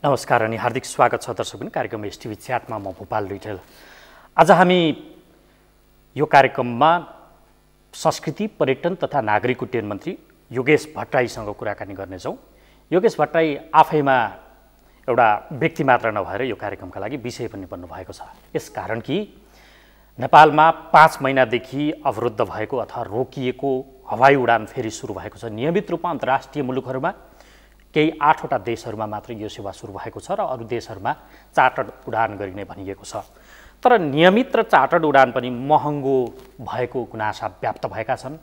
नमस्कार अनि हार्दिक स्वागत छ दर्शकबिन कार्यक्रम एसटिभी च्याटमा म भोपाल रिटेल। आज हामी यो कार्यक्रममा संस्कृति पर्यटन तथा नागरिक उड्डयन मन्त्री योगेश भट्टराईसँग कुराकानी गर्नेछौँ। योगेश भट्टराई आफैमा एउटा व्यक्ति मात्र नभएर यो कार्यक्रमका लागि विषय पनि बन्नुभएको छ। यसकारण कि नेपालमा 5 महिनादेखि अवरुद्ध भएको अथवा रोकिएको हवाई उडान फेरि सुरु भएको छ। नियमित रूपमा अन्तर्राष्ट्रिय मुलुकहरूमा केही 8वटा देशहरूमा मात्र यो सेवा सुरु भएको छ र अरू देशहरूमा चार्टर्ड उडान गरिने भनिएको छ। तर नियमित र चार्टर्ड उडान पनि महँगो भएको गुनासा व्याप्त भएका छन्।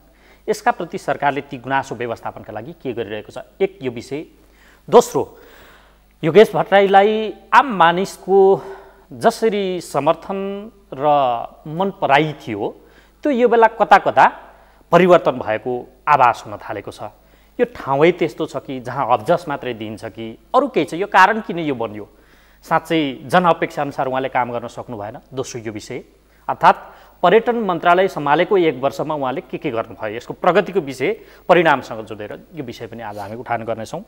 यसका प्रति सरकारले ती गुनासो व्यवस्थापनका लागि के गरिरहेको छ, एक यो विषय। दोस्रो, योगेश भट्टराईलाई आम मानिसको जसरी समर्थन र मन पराई थियो त्यो यो बेला कता कता परिवर्तन भएको आभास हुन थालेको छ। यो ठाउँै त्यस्तो छ कि जहाँ अब्जस मात्रै दिन्छ कि अरू केही छ? यो कारण किन यो बन्यो? साँच्चै जनअपेक्षा अनुसार उहाँले काम गर्न सक्नु भएन? दोस्रो यो विषय, अर्थात् पर्यटन मन्त्रालय सम्हालेको 1 वर्षमा उहाँले के गर्नुभयो, यसको प्रगतिको विषय परिणामसँग जोडेर यो विषय पनि आज हामी उठान गर्नेछौँ।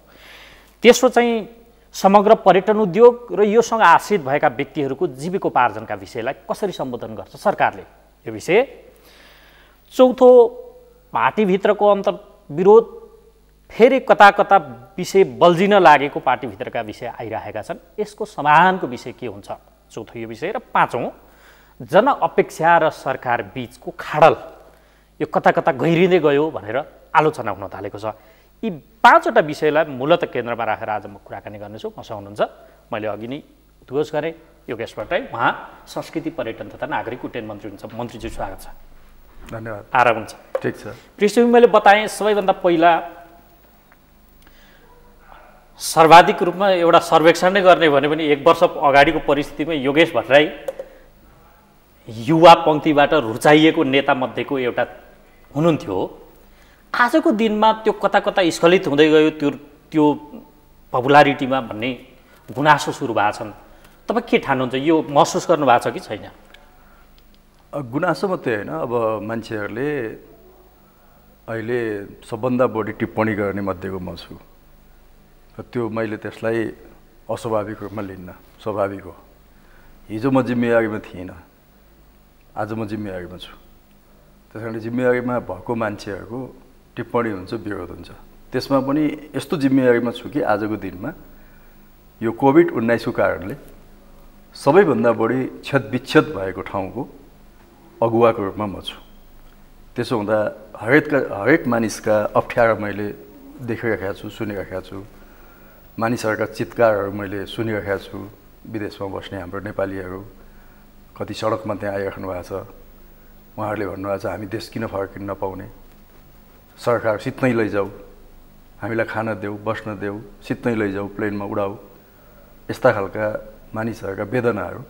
तेस्रो चाहिँ समग्र पर्यटन उद्योग र योसँग आश्रित भएका व्यक्तिहरूको जीविकोपार्जनका विषयलाई कसरी सम्बोधन गर्छ सरकारले, यो विषय। चौथो, पार्टीभित्रको अन्तर्विरोध, फेरि कता कता विषय बल्झिन लागेको पार्टीभित्रका विषय आइरहेका छन्, यसको समाधानको विषय के हुन्छ, चौथो यो विषय। र पाँचौँ, जनअपेक्षा र सरकार बीचको खाडल यो कता कता गहिरिँदै गयो भनेर आलोचना हुन थालेको छ। यी 5वटा विषयलाई मूलत केन्द्रमा राखेर आज म कुराकानी गर्नेछु। मसँग हुनुहुन्छ, मैले अघि नै उद्घोष गरेँ, योगेश भट्टराई। उहाँ संस्कृति पर्यटन तथा नागरिक उड्डयन मन्त्री हुनुहुन्छ। मन्त्रीज्यू स्वागत छ। धन्यवाद। आराम हुन्छ? ठिक छ। पृष्ठभूमि मैले बताएँ, सबैभन्दा पहिला सर्वाधिक रूपमा एउटा सर्वेक्षण नै गर्ने भने पनि 1 वर्ष अगाडिको परिस्थितिमा योगेश भट्टराई युवा पङ्क्तिबाट रुचाइएको नेता मध्येको एउटा हुनुहुन्थ्यो। आजको दिनमा त्यो कता कता स्खलित हुँदै गयो, त्यो पपुलारिटीमा भन्ने गुनासो सुरु भएको छन्। तपाईँ के ठान्नुहुन्छ, यो महसुस गर्नुभएको छ कि छैन? गुनासो मात्रै होइन, अब मान्छेहरूले अहिले सबभन्दा बढी टिप्पणी गर्ने मध्येको म छु। त्यो मैले त्यसलाई अस्वाभाविक रूपमा लिन्न, स्वाभाविक हो। हिजो म जिम्मेवारीमा थिइनँ, आज म जिम्मेवारीमा छु। त्यस कारणले जिम्मेवारीमा भएको मान्छेहरूको टिप्पणी हुन्छ, विरोध हुन्छ। त्यसमा पनि यस्तो जिम्मेवारीमा छु कि आजको दिनमा यो कोभिड-19को कारणले सबैभन्दा बढी क्षतविच्छेद भएको ठाउँको अगुवाको रूपमा म छु। त्यसो हुँदा हरेक मानिसका अप्ठ्यारा मैले देखिरहेका छु, सुनिरहेका छु। मानिसहरूका चित्कारहरू मैले सुनिरहेका छु। विदेशमा बस्ने हाम्रो नेपालीहरू कति सडकमा त्यहाँ आइराख्नु भएको छ। उहाँहरूले भन्नुभएको छ, हामी देश किन फर्किन नपाउने, सरकार सित्तै लैजाऊ, हामीलाई खान देऊ, बस्न देऊ, सित्तै लैजाऊ, प्लेनमा उडाऊ। यस्ता खालका मानिसहरूका वेदनाहरू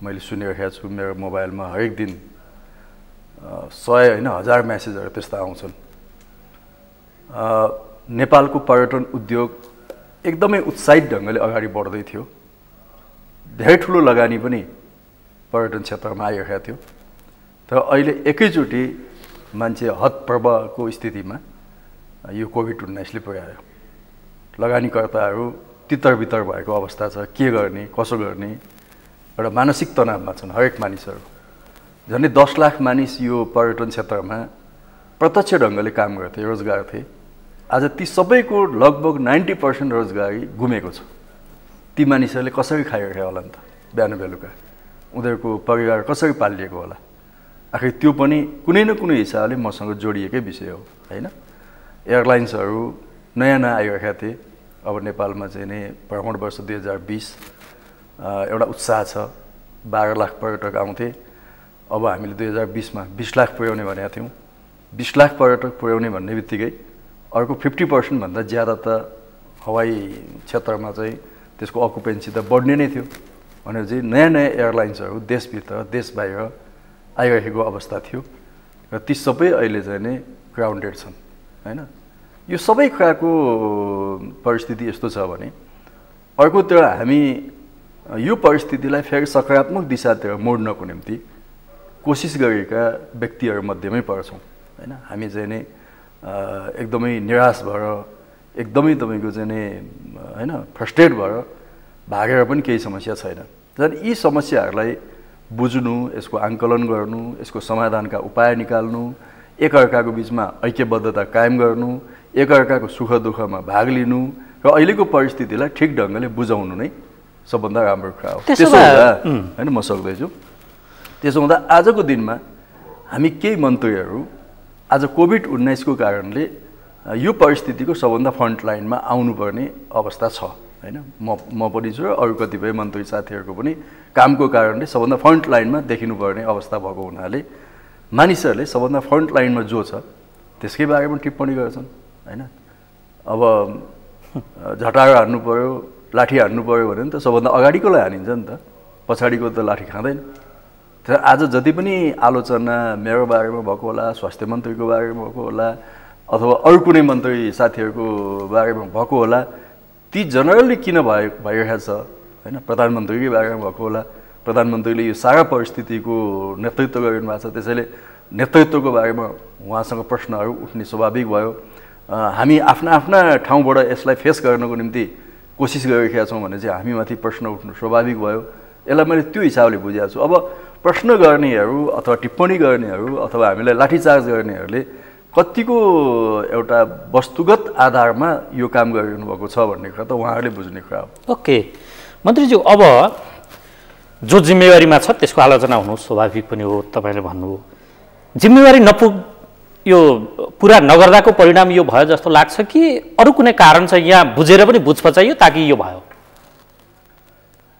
मैले सुनिरहेका छु। मेरो मोबाइलमा हरेक दिन 100 होइन 1000 मेसेजहरू त्यस्ता आउँछन्। नेपालको पर्यटन उद्योग एकदमै उत्साहित ढङ्गले अगाडि बढ्दै थियो। धेरै ठुलो लगानी पनि पर्यटन क्षेत्रमा आइरहेको थियो। तर अहिले एकैचोटि मान्छे हतप्रभको स्थितिमा यो कोभिड-19ले पुर्यायो। लगानीकर्ताहरू तितर-बितर भएको अवस्था छ। के गर्ने, कसो गर्ने, एउटा मानसिक तनावमा छन् हरेक मानिसहरू। झन्डै 10 लाख मानिस यो पर्यटन क्षेत्रमा प्रत्यक्ष ढङ्गले काम गर्थे, रोजगार थिए। आज ती सबैको लगभग 90% रोजगारी गुमेको छ। ती मानिसहरूले कसरी खाइरहेको होला नि त, बिहान बेलुका उनीहरूको परिवार कसरी पालिएको होला? आखिर त्यो पनि कुनै न कुनै हिसाबले मसँग जोडिएकै विषय हो, होइन? एयरलाइन्सहरू नयाँ आइरहेका थिए। अब नेपालमा चाहिँ नै भ्रमण वर्ष 2020 एउटा उत्साह छ। 12 लाख पर्यटक आउँथे। अब हामीले 2020 मा 20 लाख पुर्याउने भनेका थियौँ। 20 लाख पर्यटक पुर्याउने भन्ने बित्तिकै अर्को 50% भन्दा ज्यादा त हवाई क्षेत्रमा चाहिँ त्यसको अकुपेन्सी त बढ्ने नै थियो। भनेर चाहिँ नयाँ एयरलाइन्सहरू देशभित्र देश बाहिर आइरहेको अवस्था थियो र ती सबै अहिले चाहिँ नै ग्राउन्डेड छन्, होइन? यो सबै कुराको परिस्थिति यस्तो छ भने अर्कोतिर हामी यो परिस्थितिलाई फेरि सकारात्मक दिशातिर मोड्नको निम्ति कोसिस गरेका व्यक्तिहरू मध्येमै पर्छौँ, होइन? हामी चाहिँ नै एकदमै निराश भएर एकदमै तपाईको चाहिँ नि हैन फ्रस्ट्रेट भएर भागेर पनि केही समस्या छैन। झन् यी समस्याहरूलाई बुझ्नु, यसको आङ्कलन गर्नु, यसको समाधानका उपाय निकाल्नु, एकअर्काको बिचमा ऐक्यबद्धता कायम गर्नु, एकअर्काको सुख दुःखमा भाग लिनु र अहिलेको परिस्थितिलाई ठिक ढङ्गले बुझाउनु नै सबभन्दा राम्रो कुरा हो। त्यसो हुँदा होइन म सक्दैछु। त्यसो हुँदा आजको दिनमा हामी केही मन्त्रीहरू आज कोभिड-19 को कारणले यो परिस्थितिको सबभन्दा फ्रन्ट लाइनमा आउनुपर्ने अवस्था छ होइन। म पनि छु र अरू कतिपय मन्त्री साथीहरूको पनि कामको कारणले सबभन्दा फ्रन्ट लाइनमा देखिनुपर्ने अवस्था भएको हुनाले मानिसहरूले सबभन्दा फ्रन्ट लाइनमा जो छ त्यसकै बारेमा टिप्पणी गर्छन् होइन। अब झटारो हान्नु पर्यो, लाठी हान्नु पर्यो भने त सबभन्दा अगाडिकोलाई हानिन्छ नि त, पछाडिको त लाठी खाँदैन। तर आज जति पनि आलोचना मेरो बारेमा भएको होला, स्वास्थ्य मन्त्रीको बारेमा भएको होला, अथवा अरू कुनै मन्त्री साथीहरूको बारेमा भएको होला, ती जनरली किन भइरहेको छ होइन। प्रधानमन्त्रीकै बारेमा भएको होला, प्रधानमन्त्रीले यो सारा परिस्थितिको नेतृत्व गरिनु भएको छ, त्यसैले नेतृत्वको बारेमा उहाँसँग प्रश्नहरू उठ्ने स्वाभाविक भयो। हामी आफ्ना आफ्ना ठाउँबाट यसलाई फेस गर्नको निम्ति कोसिस गरिरहेका छौँ भने चाहिँ हामीमाथि प्रश्न उठ्नु स्वाभाविक भयो। यसलाई मैले त्यो हिसाबले बुझेको छु। अब प्रश्न गर्नेहरू अथवा टिप्पणी गर्नेहरू अथवा हामीलाई लाठीचार्ज गर्नेहरूले कतिको एउटा वस्तुगत आधारमा यो काम गरिरहनु भएको छ भन्ने कुरा त उहाँहरूले बुझ्ने कुरा हो। ओके मन्त्रीज्यू, अब जो जिम्मेवारीमा छ त्यसको आलोचना हुनु स्वाभाविक पनि हो। तपाईँले भन्नुभयो जिम्मेवारी यो पुरा नगर्दाको परिणाम यो भयो जस्तो लाग्छ कि अरू कुनै कारण छ यहाँ बुझेर पनि बुझ्न चाहियो ताकि यो भयो?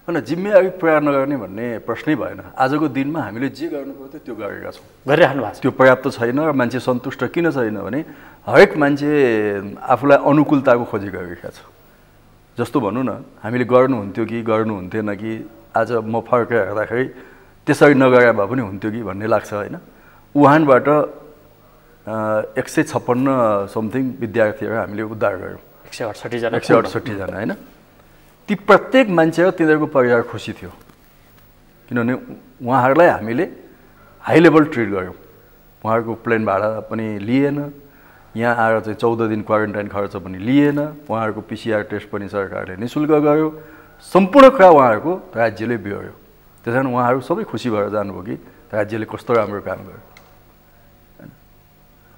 होइन, जिम्मेवारी पुरा नगर्ने भन्ने प्रश्नै भएन। आजको दिनमा हामीले जे गर्नु पर्थ्यो त्यो गरेका छौँ, गरिराख्नु भएको छ। त्यो पर्याप्त छैन र मान्छे सन्तुष्ट किन छैन भने हरेक मान्छे आफूलाई अनुकूलताको खोजी गरिरहेको छ। जस्तो भनौँ न, हामीले गर्नुहुन्थ्यो कि गर्नुहुन्थेन कि, आज म फर्केर हेर्दाखेरि त्यसरी नगरे भए पनि हुन्थ्यो कि भन्ने लाग्छ होइन। वुहानबाट 156 समथिङ विद्यार्थीहरू हामीले उद्धार गऱ्यौँ, 168 जना होइन। ती प्रत्येक मान्छे र तिनीहरूको परिवार खुसी थियो किनभने उहाँहरूलाई हामीले हाई लेभल ट्रिट गऱ्यौँ। उहाँहरूको प्लेन भाडा पनि लिएन, यहाँ आएर चाहिँ 14 दिन क्वारेन्टाइन खर्च पनि लिएन, उहाँहरूको PCR टेस्ट पनि सरकारले निःशुल्क गर्यो, सम्पूर्ण कुरा उहाँहरूको राज्यले बिहोर्यो। त्यस कारण उहाँहरू सबै खुसी भएर जानुभयो कि राज्यले कस्तो राम्रो काम गर्यो।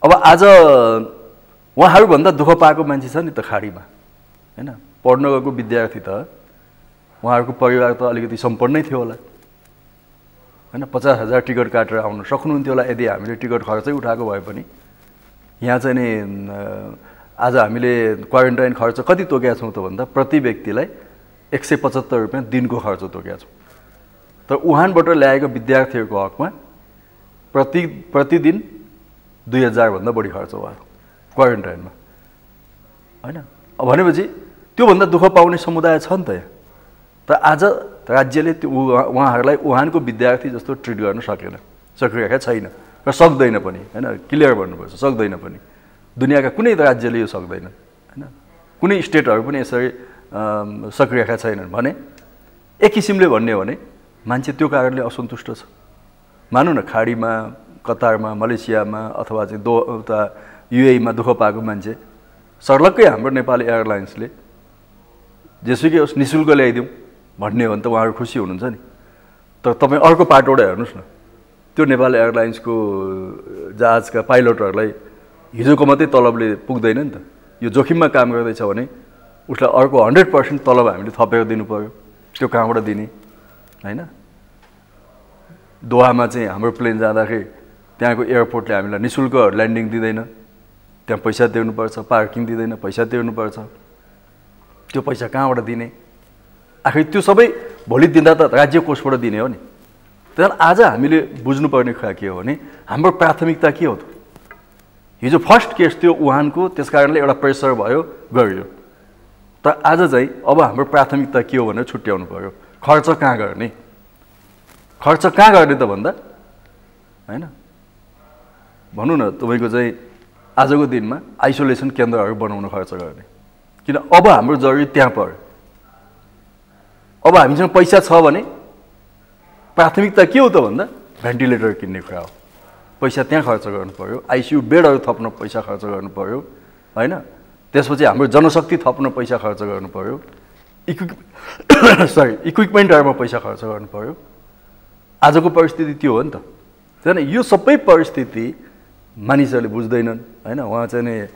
अब आज उहाँहरूभन्दा दुःख पाएको मान्छे छ नि त खाडीमा होइन। पढ्न गएको विद्यार्थी त उहाँहरूको परिवार त अलिकति सम्पन्नै थियो होला होइन। 50,000 टिकट काटेर आउन सक्नुहुन्थ्यो होला यदि हामीले टिकट खर्चै उठाएको भए पनि। यहाँ चाहिँ नि आज हामीले क्वारेन्टाइन खर्च कति तोकेका छौँ त भन्दा प्रति व्यक्तिलाई 175 रुपियाँ दिनको खर्च तोकेका छौँ। तर वुहानबाट ल्याएको विद्यार्थीहरूको हकमा प्रतिदिन 2000 भन्दा बढी खर्च भयो क्वारेन्टाइनमा होइन। भनेपछि त्योभन्दा दुःख पाउने समुदाय छ नि त यहाँ। तर आज राज्यले त्यो उहाँहरूलाई वुहानको विद्यार्थी जस्तो ट्रिट गर्न सकिरहेको छैन र सक्दैन पनि होइन। क्लियर भन्नुपर्छ, सक्दैन पनि। दुनियाँका कुनै राज्यले यो सक्दैन होइन। कुनै स्टेटहरू पनि यसरी सकिरहेका छैनन् भने एक किसिमले भन्ने हो भने मान्छे त्यो कारणले असन्तुष्ट छ। मानौँ न खाडीमा, कतारमा, मलेसियामा अथवा चाहिँ UAE मा दुःख पाएको मान्छे सर्लक्कै हाम्रो नेपाली एयरलाइन्सले जेसुकै होस् निःशुल्क ल्याइदिउँ भन्ने हो भने त उहाँहरू खुसी हुनुहुन्छ नि। तर तपाईँ अर्को पाटोबाट हेर्नुहोस् न, त्यो नेपाल एयरलाइन्सको जहाजका पाइलटहरूलाई हिजोको मात्रै तलबले पुग्दैन नि त। यो जोखिममा काम गर्दैछ भने उसलाई अर्को 100% तलब हामीले थपेर दिनु पर्यो। त्यो कहाँबाट दिने होइन। दोहामा चाहिँ हाम्रो प्लेन जाँदाखेरि त्यहाँको एयरपोर्टले हामीलाई निःशुल्क ल्यान्डिङ दिँदैन, त्यहाँ पैसा तिर्नुपर्छ, पार्किङ दिँदैन, पैसा तिर्नुपर्छ। त्यो पैसा कहाँबाट दिने? आखिर त्यो सबै भोलि दिँदा त राज्य कोषबाट दिने हो नि। त्यहाँ आज हामीले बुझ्नुपर्ने कुरा के हो भने हाम्रो प्राथमिकता के हो त? हिजो फर्स्ट केस थियो वुहानको, त्यस कारणले एउटा प्रेसर भयो, गरियो। तर आज चाहिँ अब हाम्रो प्राथमिकता के हो भनेर छुट्याउनु पर्यो। खर्च कहाँ गर्ने? खर्च कहाँ गर्ने त भन्दा होइन, भनौँ न तपाईँको चाहिँ आजको दिनमा आइसोलेसन केन्द्रहरू बनाउन खर्च गर्ने। किन अब हाम्रो जरुरी त्यहाँ पर्यो। अब हामीसँग पैसा छ भने प्राथमिकता के हो त भन्दा भेन्टिलेटर किन्ने कुरा हो। पैसा त्यहाँ खर्च गर्नु पर्यो, ICU बेडहरू थप्न पैसा खर्च गर्नु पर्यो होइन। त्यसपछि हाम्रो जनशक्ति थप्न पैसा खर्च गर्नु पर्यो। इक्विपमेन्टहरूमा पैसा खर्च गर्नु पर्यो। आजको परिस्थिति त्यो हो नि त। होइन, यो सबै परिस्थिति मानिसहरूले बुझ्दैनन् होइन। उहाँ चाहिँ नि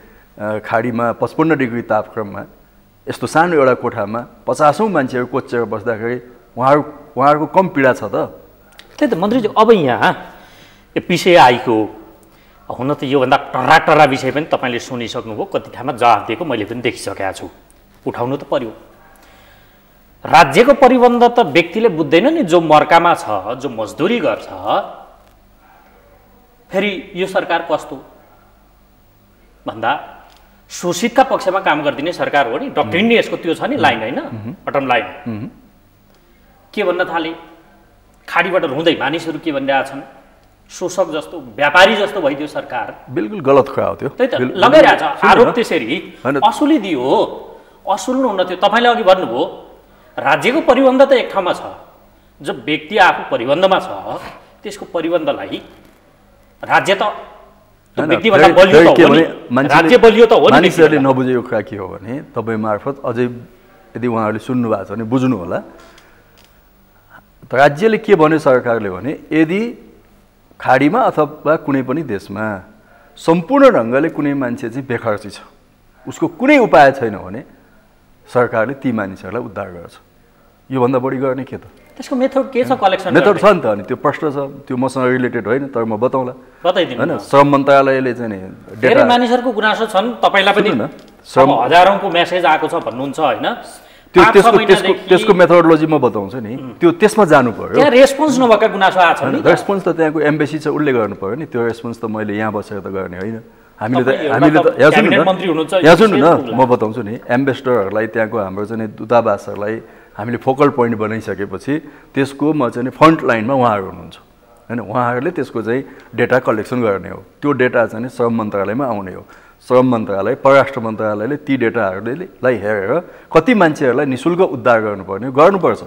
खाडीमा 55 डिग्री तापक्रममा यस्तो सानो एउटा कोठामा 50औं मान्छेहरू कोचेर बस्दाखेरि उहाँहरूको कम पीडा छ त। त्यही त मन्त्रीजी, अब यहाँ यो PCI को हुन त योभन्दा टर्रा विषय पनि तपाईँले सुनिसक्नुभयो, कति ठाउँमा जवाफ दिएको मैले पनि देखिसकेको छु। उठाउनु त पर्यो। राज्यको परिबन्ध त व्यक्तिले बुझ्दैन नि। जो मर्कामा छ, जो मजदुरी गर्छ, फेरि यो सरकार कस्तो भन्दा शोषितका पक्षमा काम गरिदिने सरकार हो नि। डक्ट्रिन यसको त्यो छ नि, लाइन होइन, बटम लाइन के भन्न थाले, खाडीबाट रुँदै मानिसहरू के भनिरहेछन्, शोषक जस्तो, व्यापारी जस्तो भइदियो सरकार। बिल्कुल गलत कुरा हो त्यो। त्यही त लगाइरहेछ आरोप। त्यसरी असुली दियो, असुल्नु हुन थियो। तपाईँले अघि भन्नुभयो राज्यको परिबन्ध त एक ठाउँमा छ, जब व्यक्ति आफू परिबन्धमा छ त्यसको परिबन्धलाई राज्य त व्यक्तिभन्दा बलियो त हो नि, राज्य बलियो त हो नि। मानिसहरूले नबुझेको कुरा के हो भने तपाईँ मार्फत अझै यदि उहाँहरूले सुन्नु भएको छ भने बुझ्नु होला। राज्यले के भन्यो सरकारले भने यदि खाडीमा अथवा कुनै पनि देशमा सम्पूर्ण ढङ्गले कुनै मान्छे चाहिँ बेखर्ची छ, उसको कुनै उपाय छैन भने सरकारले ती मानिसहरूलाई उद्धार गर्छ। योभन्दा बढी गर्ने के त? त्यसको मेथड के छ? कलेक्सन मेथड छ नि त। अनि त्यो प्रश्न छ, त्यो मसँग रिलेटेड होइन, तर म बताउँला। बताइदिनु होइन। श्रम मन्त्रालयले चाहिँ नि धेरै मानिसहरूको गुनासो छन्, तपाईँलाई पनि हजारौंको मेसेज आएको छ भन्नुहुन्छ होइन। त्यसको मेथोडोलोजी म बताउँछु नि। त्यो त्यसमा जानु पर्यो। त्यहाँ रेस्पोन्स नभएका गुनासो आएको छ नि। रेस्पोन्स त त्यहाँको एम्बेसी छ, उसले गर्नु पर्यो नि। त्यो रेस्पोन्स त मैले यहाँ बसेर त गर्ने होइन। हामीले त यहाँ सुन्नु न, म बताउँछु नि। एम्बेसडरहरूलाई, त्यहाँको हाम्रो चाहिँ दूतावासहरूलाई हामीले फोकल पोइन्ट बनाइसकेपछि त्यसको म चाहिँ फ्रन्ट लाइनमा उहाँहरू हुनुहुन्छ होइन। उहाँहरूले त्यसको चाहिँ डेटा कलेक्सन गर्ने हो। त्यो डेटा चाहिँ श्रम मन्त्रालयमा आउने हो। श्रम मन्त्रालय, परराष्ट्र मन्त्रालयले ती डेटाहरूलाई हेरेर कति मान्छेहरूलाई निःशुल्क उद्धार गर्नुपर्छ।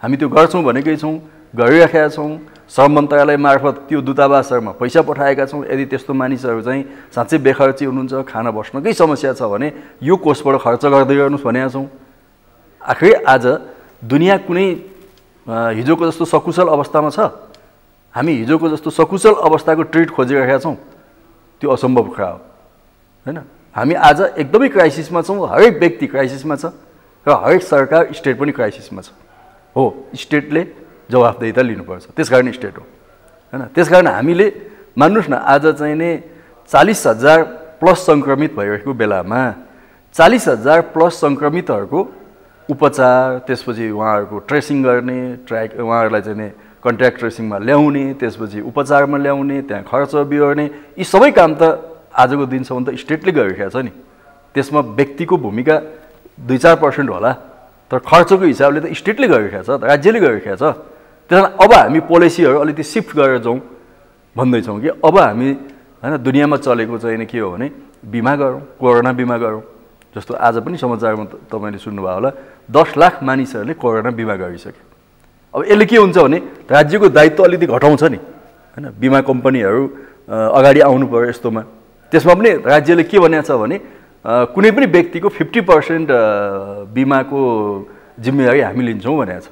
हामी त्यो गर्छौँ भनेकै छौँ, गरिराखेका छौँ। श्रम मन्त्रालय मार्फत त्यो दूतावासहरूमा पैसा पठाएका छौँ। यदि त्यस्तो मानिसहरू चाहिँ साँच्चै बेखर्ची हुनुहुन्छ, खाना बस्नकै समस्या छ भने यो कोषबाट खर्च गर्दै गर्नुहोस् भनेका छौँ। आखिर आज दुनियाँ कुनै हिजोको जस्तो सकुशल अवस्थामा छ? हामी हिजोको जस्तो सकुशल अवस्थाको ट्रिट खोजिरहेका छौँ? त्यो असम्भव कुरा हो होइन। हामी आज एकदमै क्राइसिसमा छौँ। हरेक व्यक्ति क्राइसिसमा छ र हरेक सरकार, स्टेट पनि क्राइसिसमा छ। हो, स्टेटले जवाफदेहिता लिनुपर्छ, त्यसकारण स्टेट हो होइन। त्यसकारण हामीले मान्नुहोस् न, आज चाहिँ नि 40,000 प्लस सङ्क्रमित भइरहेको बेलामा 40,000 प्लस सङ्क्रमितहरूको उपचार, त्यसपछि उहाँहरूको ट्रेसिङ गर्ने, उहाँहरूलाई चाहिँ नि कन्ट्याक्ट ट्रेसिङमा ल्याउने, त्यसपछि उपचारमा ल्याउने, त्यहाँ खर्च बिहोर्ने, यी सबै काम त आजको दिनसम्म त स्टेटले गरिरहेको छ नि। त्यसमा व्यक्तिको भूमिका 2-4% होला, तर खर्चको हिसाबले त स्टेटले गरिरहेको छ, राज्यले गरिरहेको छ। त्यसमा अब हामी पोलिसीहरू अलिकति सिफ्ट गरेर जाउँ भन्दैछौँ कि अब हामी होइन दुनियाँमा चलेको चाहिँ के हो भने बिमा गरौँ, कोरोना बिमा गरौँ। जस्तो आज पनि समाचारमा तपाईँले सुन्नुभयो होला, 10 लाख मानिसहरूले कोरोना बिमा गरिसके। अब यसले के हुन्छ भने राज्यको दायित्व अलिकति घटाउँछ नि होइन। बिमा कम्पनीहरू अगाडि आउनु पर्यो यस्तोमा। त्यसमा पनि राज्यले के भनेको छ भने कुनै पनि व्यक्तिको 50% बिमाको जिम्मेवारी हामी लिन्छौँ भनेको छ।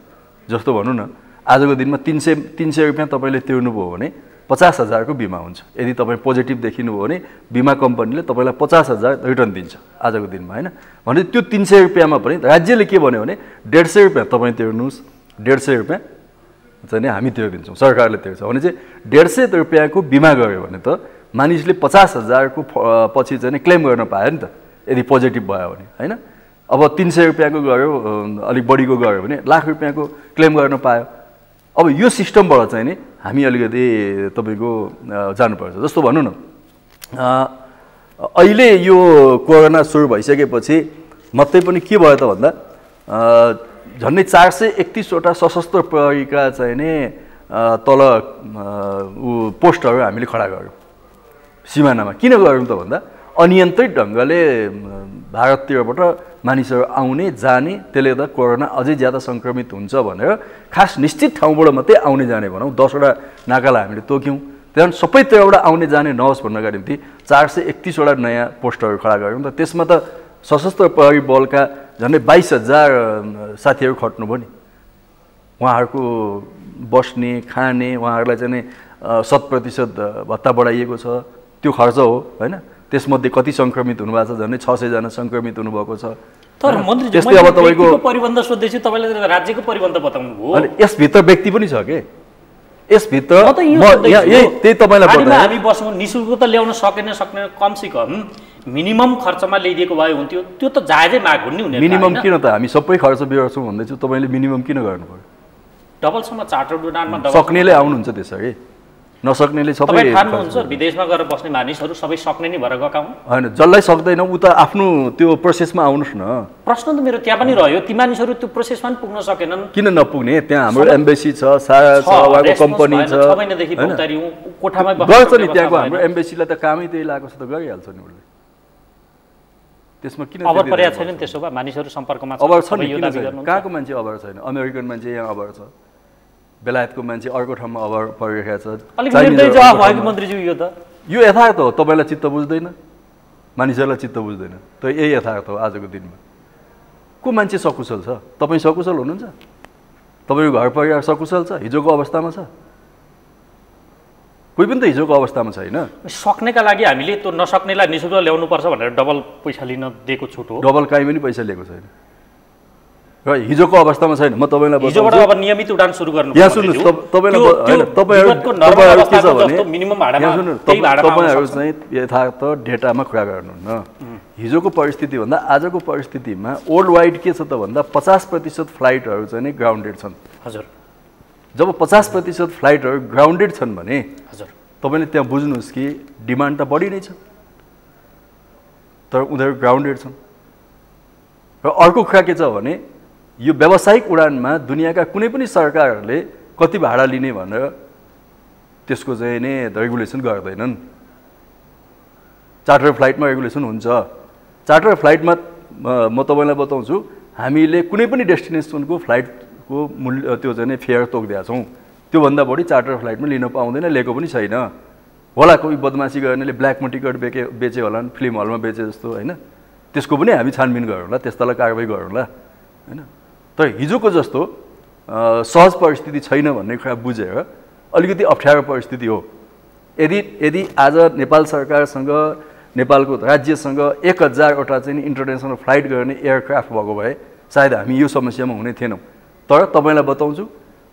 जस्तो भनौँ न, आजको दिनमा 300 रुपियाँ तपाईँले तिर्नुभयो भने 50,000 को बिमा हुन्छ। यदि तपाईँ पोजिटिभ देखिनुभयो भने बिमा कम्पनीले तपाईँलाई 50,000 रिटर्न दिन्छ आजको दिनमा होइन। भने त्यो 300 रुपियाँमा पनि राज्यले के भन्यो भने 150 रुपियाँ तपाईँ तिर्नुहोस्, 150 रुपियाँ चाहिँ हामी तिर्दिन्छौँ, सरकारले तिर्छ भने चाहिँ 150 रुपियाँको बिमा गऱ्यो भने त मानिसले 50,000 को पछि चाहिँ क्लेम गर्न पायो नि त, यदि पोजिटिभ भयो भने होइन। अब 300 रुपियाँको गऱ्यो, अलिक बढीको गऱ्यो भने लाख रुपियाँको क्लेम गर्न पायो। अब यो सिस्टमबाट चाहिँ नि हामी अलिकति तपाईँको जानुपर्छ। जस्तो भनौँ न, अहिले यो कोरोना सुरु भइसकेपछि मात्रै पनि के भयो त भन्दा झन्डै 431वटा सशस्त्र प्रहरीका चाहिँ नि तल पोस्टहरू हामीले खडा गऱ्यौँ सिमानामा। किन गऱ्यौँ त भन्दा अनियन्त्रित ढङ्गले भारततिरबाट मानिसहरू आउने जाने, त्यसले गर्दा कोरोना अझै ज्यादा सङ्क्रमित हुन्छ भनेर खास निश्चित ठाउँबाट मात्रै आउने जाने भनौँ 10वटा नाकालाई हामीले तोक्यौँ। त्यहाँदेखि सबैतिरबाट आउने जाने नहोस् भन्नका निम्ति 431वटा नयाँ पोस्टहरू खडा गऱ्यौँ। त त्यसमा त सशस्त्र प्रहरी बलका झन्डै 22,000 साथीहरू खट्नुभयो नि। उहाँहरूको बस्ने खाने उहाँहरूलाई चाहिँ 100% भत्ता बढाइएको छ, त्यो खर्च हो होइन। त्यसमध्ये कति सङ्क्रमित हुनुभएको छ, झन्डै 600 जना सङ्क्रमित हुनुभएको छ। तर मन्त्री त्यस्तै अब तपाईँको परिबन्ध सोध्दैछु, तपाईँले राज्यको परिबन्ध बताउनु भयो। अनि यसभित्र व्यक्ति पनि छ के, यसभित्र त्यही तपाईँलाई हामी बस्नु निःशुल्क त ल्याउन सक्ने कमसेकम मिनिमम खर्चमा ल्याइदिएको भए हुन्थ्यो। त्यो त जायजै माग हुने हुने। मिनिमम किन त हामी सबै खर्च बिहोर्छौँ भन्दैछु, तपाईँले मिनिमम किन गर्नु पर्यो? डबलसम्म चार्टर्ड उडानमा सक्नेले आउनुहुन्छ त्यसरी, नसक्नेले सबै ठान्नुहुन्छ। विदेशमा गएर बस्ने मानिसहरू सबै सक्ने नै भएर गएका हुन् होइन। जसलाई सक्दैन उ त आफ्नो त्यो प्रोसेसमा आउनुहोस् न। प्रश्न त मेरो त्यहाँ पनि रह्यो, ती मानिसहरू त्यो प्रोसेसमा पनि पुग्न सकेनन्। किन नपुग्ने? त्यहाँ हाम्रो एम्बेसी छ, सारा छ, उहाँको कम्पनी छ, 6 महिनादेखि भौतारी कोठामा गर्छ नि। त्यहाँको हाम्रो एम्बेसीलाई त कामै त्यही लागेको छ त गरिहाल्छ नि उसले। त्यसमा किन अबर पर्या छैन? त्यसो भए मानिसहरू सम्पर्कमा अबर छ नि, किन छैन? कहाँको मान्छे अबर छैन? अमेरिकन मान्छे यहाँ अबर छ, बेलायतको मान्छे अर्को ठाउँमा अबर परिरहेको छ। अलिक निर्दय जवाफ भयो कि मन्त्रीज्यू? यो यथार्थ हो। तपाईँलाई चित्त बुझ्दैन, मानिसहरूलाई चित्त बुझ्दैन, त यही यथार्थ हो आजको दिनमा। को मान्छे सकुशल छ? तपाईँ सकुशल हुनुहुन्छ? तपाईँको घर परिवार सकुशल छ? हिजोको अवस्थामा छ? कोही पनि त हिजोको अवस्थामा छैन। सक्नेका लागि हामीले त्यो नसक्नेलाई निःशुल्क ल्याउनुपर्छ भनेर डबल पैसा लिन दिएको छुट हो। डबल काहीँ पनि पैसा लिएको छैन र हिजोको अवस्थामा छैन। म तपाईँलाई हिजोबाट अब नियमित उडान सुरु गर्नु। यहाँ सुन्नुहोस्, तपाईँहरू चाहिँ यथार्थ डेटामा कुरा गर्नुहुन्न। हिजोको परिस्थिति भन्दा आजको परिस्थितिमा वर्ल्ड वाइड के छ त भन्दा 50% फ्लाइटहरू चाहिँ ग्राउन्डेड छन्। हजुर, जब 50% फ्लाइटहरू ग्राउन्डेड छन् भने हजुर तपाईँले त्यहाँ बुझ्नुहोस् कि डिमान्ड त बढी नै छ, तर उनीहरू ग्राउन्डेड छन्। र अर्को कुरा के छ भने यो व्यावसायिक उडानमा दुनियाँका कुनै पनि सरकारहरूले कति भाडा लिने भनेर त्यसको चाहिँ नि रेगुलेसन गर्दैनन्। चार्टर फ्लाइटमा रेगुलेसन हुन्छ। चार्टर फ्लाइटमा म तपाईँलाई बताउँछु, हामीले कुनै पनि डेस्टिनेसनको फ्लाइटको मूल्य त्यो चाहिँ फेयर तोकिदिएका छौँ। त्योभन्दा बढी चार्टर फ्लाइटमा लिन पाउँदैन, लिएको पनि छैन। होला कोही बदमासी गर्नेले ब्ल्याकमा टिकट बेचे होला, फिल्म हलमा बेचे जस्तो होइन, त्यसको पनि हामी छानबिन गरौँला, त्यस्तालाई कारवाही गरौँला होइन। तर हिजोको जस्तो सहज परिस्थिति छैन भन्ने कुरा बुझेर अलिकति अप्ठ्यारो परिस्थिति हो। यदि आज नेपाल सरकारसँग, नेपालको राज्यसँग 1000वटा चाहिँ इन्टरनेसनल फ्लाइट गर्ने एयरक्राफ्ट भएको भए सायद हामी यो समस्यामा हुने थिएनौँ। तर तपाईँलाई बताउँछु,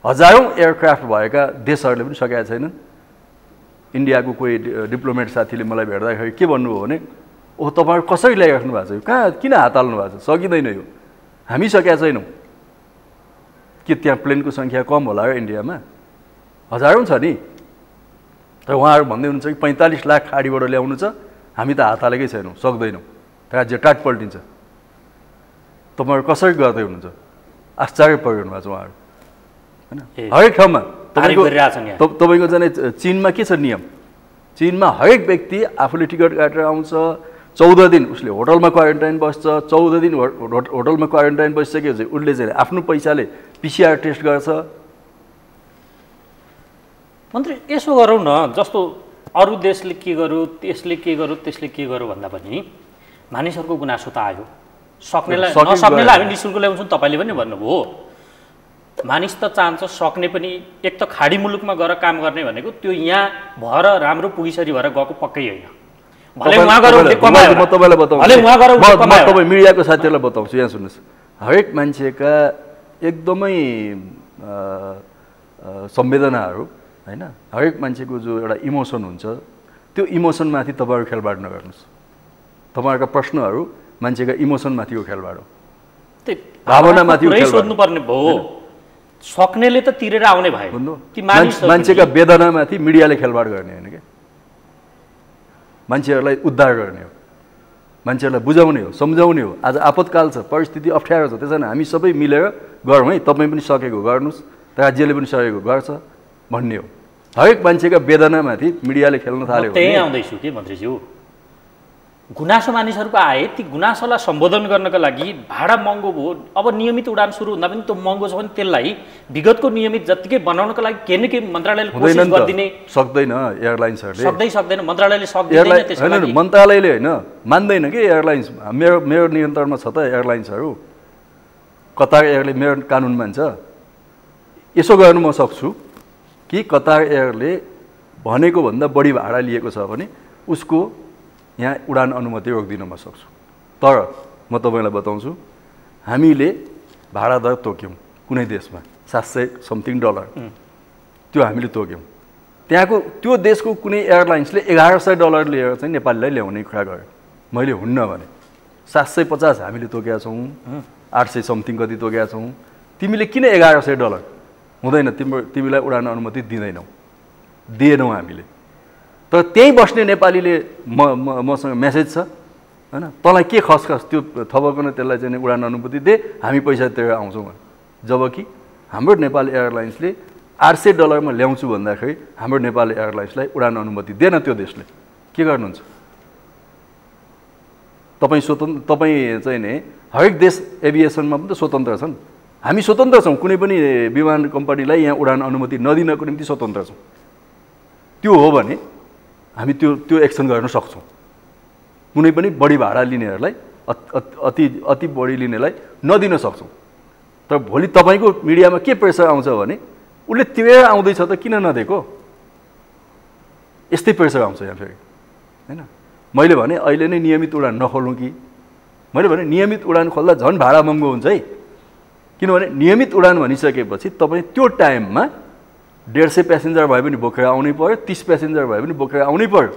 हजारौँ एयरक्राफ्ट भएका देशहरूले पनि सकेका छैनन्। इन्डियाको कोही डिप्लोमेट साथीले मलाई भेट्दाखेरि के भन्नुभयो भने, ओह तपाईँहरू कसरी ल्याइराख्नु भएको छ, यो कहाँ किन हात हाल्नु भएको छ, सकिँदैन यो, हामी सकेका छैनौँ। के त्यहाँ प्लेनको सङ्ख्या कम होला र इन्डियामा? हजारौँ छ नि। तर उहाँहरू भन्दै हुनुहुन्छ कि 45 लाख खाडीबाट ल्याउनु छ, हामी त हात हालेकै छैनौँ, सक्दैनौँ, राज्य टाट पल्टिन्छ। तपाईँहरू कसरी गर्दै हुनुहुन्छ? आश्चर्य परिरहनु भएको छ उहाँहरू होइन। हरेक ठाउँमा तपाईँको चाहिँ चीनमा के छ नियम? चीनमा हरेक व्यक्ति आफूले टिकट काटेर आउँछ, 14 दिन उसले होटलमा क्वारेन्टाइन बस्छ। 14 दिन होटलमा क्वारेन्टाइन बसिसकेपछि उसले चाहिँ आफ्नो पैसाले PCR टेस्ट गर्छ। मन्त्री यसो गरौँ न, जस्तो अरू देशले के गर्यो, त्यसले के गर्यो, त्यसले के गर्यो भन्दा पनि मानिसहरूको गुनासो त आयो। सक्नेलाई नसक्नेलाई हामी निःशुल्क ल्याउँछौँ तपाईँले पनि भन्नुभयो। मानिस त चाहन्छ सक्ने पनि। एक त खाडी मुलुकमा गएर काम गर्ने भनेको त्यो यहाँ भएर राम्रो पुगिसरी भएर गएको पक्कै होइन। भले उहाँ गएर म तपाईँलाई बताउँछु, तपाईँ मिडियाको साथीहरूलाई बताउँछु। यहाँ सुन्नुहोस्, हरेक मान्छेका एकदमै संवेदनाहरू होइन, हरेक मान्छेको जो एउटा इमोसन हुन्छ, त्यो इमोसनमाथि तपाईँहरू खेलबाड नगर्नुहोस्। तपाईँहरूका प्रश्नहरू मान्छेका इमोसनमाथिको खेलबाड हो, भावनामाथिको खेलबाड सोध्नुपर्ने भयो। सक्नेले त तिरेर आउने भयो, मान्छेका वेदनामाथि मिडियाले खेलबाड गर्ने होइन क्या। मान्छेहरूलाई उद्धार गर्ने हो, मान्छेहरूलाई बुझाउने हो, सम्झाउने हो। आज आपतकाल छ, परिस्थिति अप्ठ्यारो छ, त्यसैले हामी सबै मिलेर गरौँ है। तपाईँ पनि सकेको गर्नुहोस्, राज्यले पनि सकेको गर्छ भन्ने हो। हरेक मान्छेका वेदनामाथि मिडियाले खेल्न थाल्यो। त्यही आउँदैछु के मन्त्रीज्यू, गुनासो मानिसहरूको आए, ती गुनासोलाई सम्बोधन गर्नका लागि भाडा महँगो भयो। अब नियमित उडान सुरु हुँदा पनि त्यो महँगो छ भने त्यसलाई विगतको नियमित जत्तिकै बनाउनका लागि के न के मन्त्रालयले कोसिस गरिदिने सक्दैन। एयरलाइन्सहरूले सक्दैन, मन्त्रालयले सक्दैन। मन्त्रालयले होइन मान्दैन कि एयरलाइन्स मेरो नियन्त्रणमा छ त एयरलाइन्सहरू। कतार एयरले मेरो कानुन मान्छ यसो गर्नु म सक्छु कि कतार एयरले भनेको भन्दा बढी भाडा लिएको छ भने उसको यहाँ उडान अनुमति रोक्दिन म सक्छु। तर म तपाईँलाई बताउँछु हामीले भाडा दर तोक्यौँ कुनै देशमा $700 समथिङ त्यो हामीले तोक्यौँ। त्यहाँको त्यो देशको कुनै एयरलाइन्सले $1100 लिएर चाहिँ नेपालीलाई ल्याउने कुरा गर्यो। मैले हुन्न भने 750 हामीले तोकेका छौँ, 800 समथिङ कति तोकेका छौँ। तिमीले किन $1100? हुँदैन, तिमीलाई उडान अनुमति दिएनौँ हामीले। तर त्यहीँ बस्ने नेपालीले मसँग मेसेज छ हैन, तँलाई के खसखस त्यो थपकन त्यसलाई चाहिँ उडान अनुमति दे, हामी पैसा तिरेर आउँछौँ। जबकि हाम्रो नेपाल एयरलाइन्सले $800 मा ल्याउँछु भन्दाखेरि हाम्रो नेपाल एयरलाइन्सलाई उडान अनुमति दिएन त्यो देशले। के गर्नुहुन्छ तपाईँ? तपाईँ चाहिँ नि हरेक देश एभिएसनमा पनि त स्वतन्त्र छन्, हामी स्वतन्त्र छौँ। कुनै पनि विमान कम्पनीलाई यहाँ उडान अनुमति नदिनको निम्ति स्वतन्त्र छौँ। त्यो हो भने हामी त्यो एक्सन गर्न सक्छौँ। कुनै पनि बढी भाडा लिनेहरूलाई अति बढी लिनेलाई नदिन सक्छौँ। तर भोलि तपाईँको मिडियामा के प्रेसर आउँछ भने उसले तिरेर आउँदैछ त किन नदिएको, यस्तै प्रेसर आउँछ यहाँ फेरि हैन। मैले भने अहिले नै नियमित उडान नखोल्नु कि, मैले भने नियमित उडान खोल्दा झन् भाडा महँगो हुन्छ है। किनभने नियमित उडान भनिसकेपछि तपाईँ त्यो टाइममा 150 प्यासेन्जर भए पनि बोकेर आउनै पर्यो, 30 प्यासेन्जर भए पनि बोकेर आउनै पर्यो,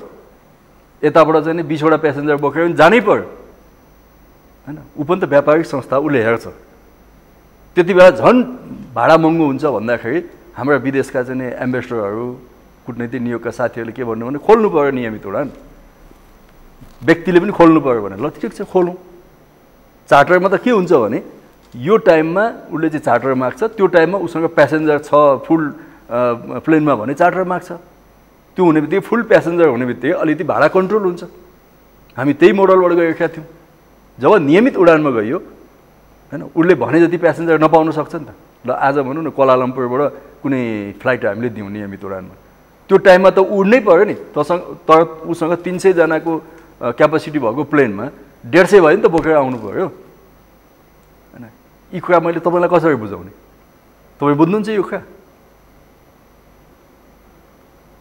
यताबाट चाहिँ 20 वटा प्यासेन्जर बोकेर पनि जानै पर्यो हैन। ऊ पनि त व्यापारिक संस्था, उसले हेर्छ। त्यति बेला झन् भाडा महँगो हुन्छ भन्दाखेरि हाम्रा विदेशका चाहिँ एम्बेसडरहरू, कूटनैतिक नियोगका साथीहरूले के भन्नु भने खोल्नु पर्यो नियमित उडान, व्यक्तिले पनि खोल्नु पर्यो भने ल ठिक छ खोलौँ। चार्टरमा त के हुन्छ भने यो टाइममा उसले चाहिँ चार्टर माग्छ, त्यो टाइममा उसँग प्यासेन्जर छ फुल प्लेनमा भने चार्टर माग्छ। त्यो हुने बित्तिकै फुल प्यासेन्जर हुने बित्तिकै अलिकति भाडा कन्ट्रोल हुन्छ। हामी त्यही मोडलबाट गएका थियौँ। जब नियमित उडानमा गइयो हैन, उसले भने जति प्यासेन्जर नपाउन सक्छ नि त। ल आज भनौँ न कोलालम्पुरबाट कुनै फ्लाइट हामीले दिउँ नियमित उडानमा, त्यो टाइममा त उड्नै पर्यो नि। तर उसँग 300 जनाको क्यापासिटी भएको प्लेनमा 150 भयो नि त बोकेर आउनु पर्यो हैन। यी कुरा मैले तपाईँलाई कसरी बुझाउने? तपाईँ बुझ्नुहुन्छ यो कुरा?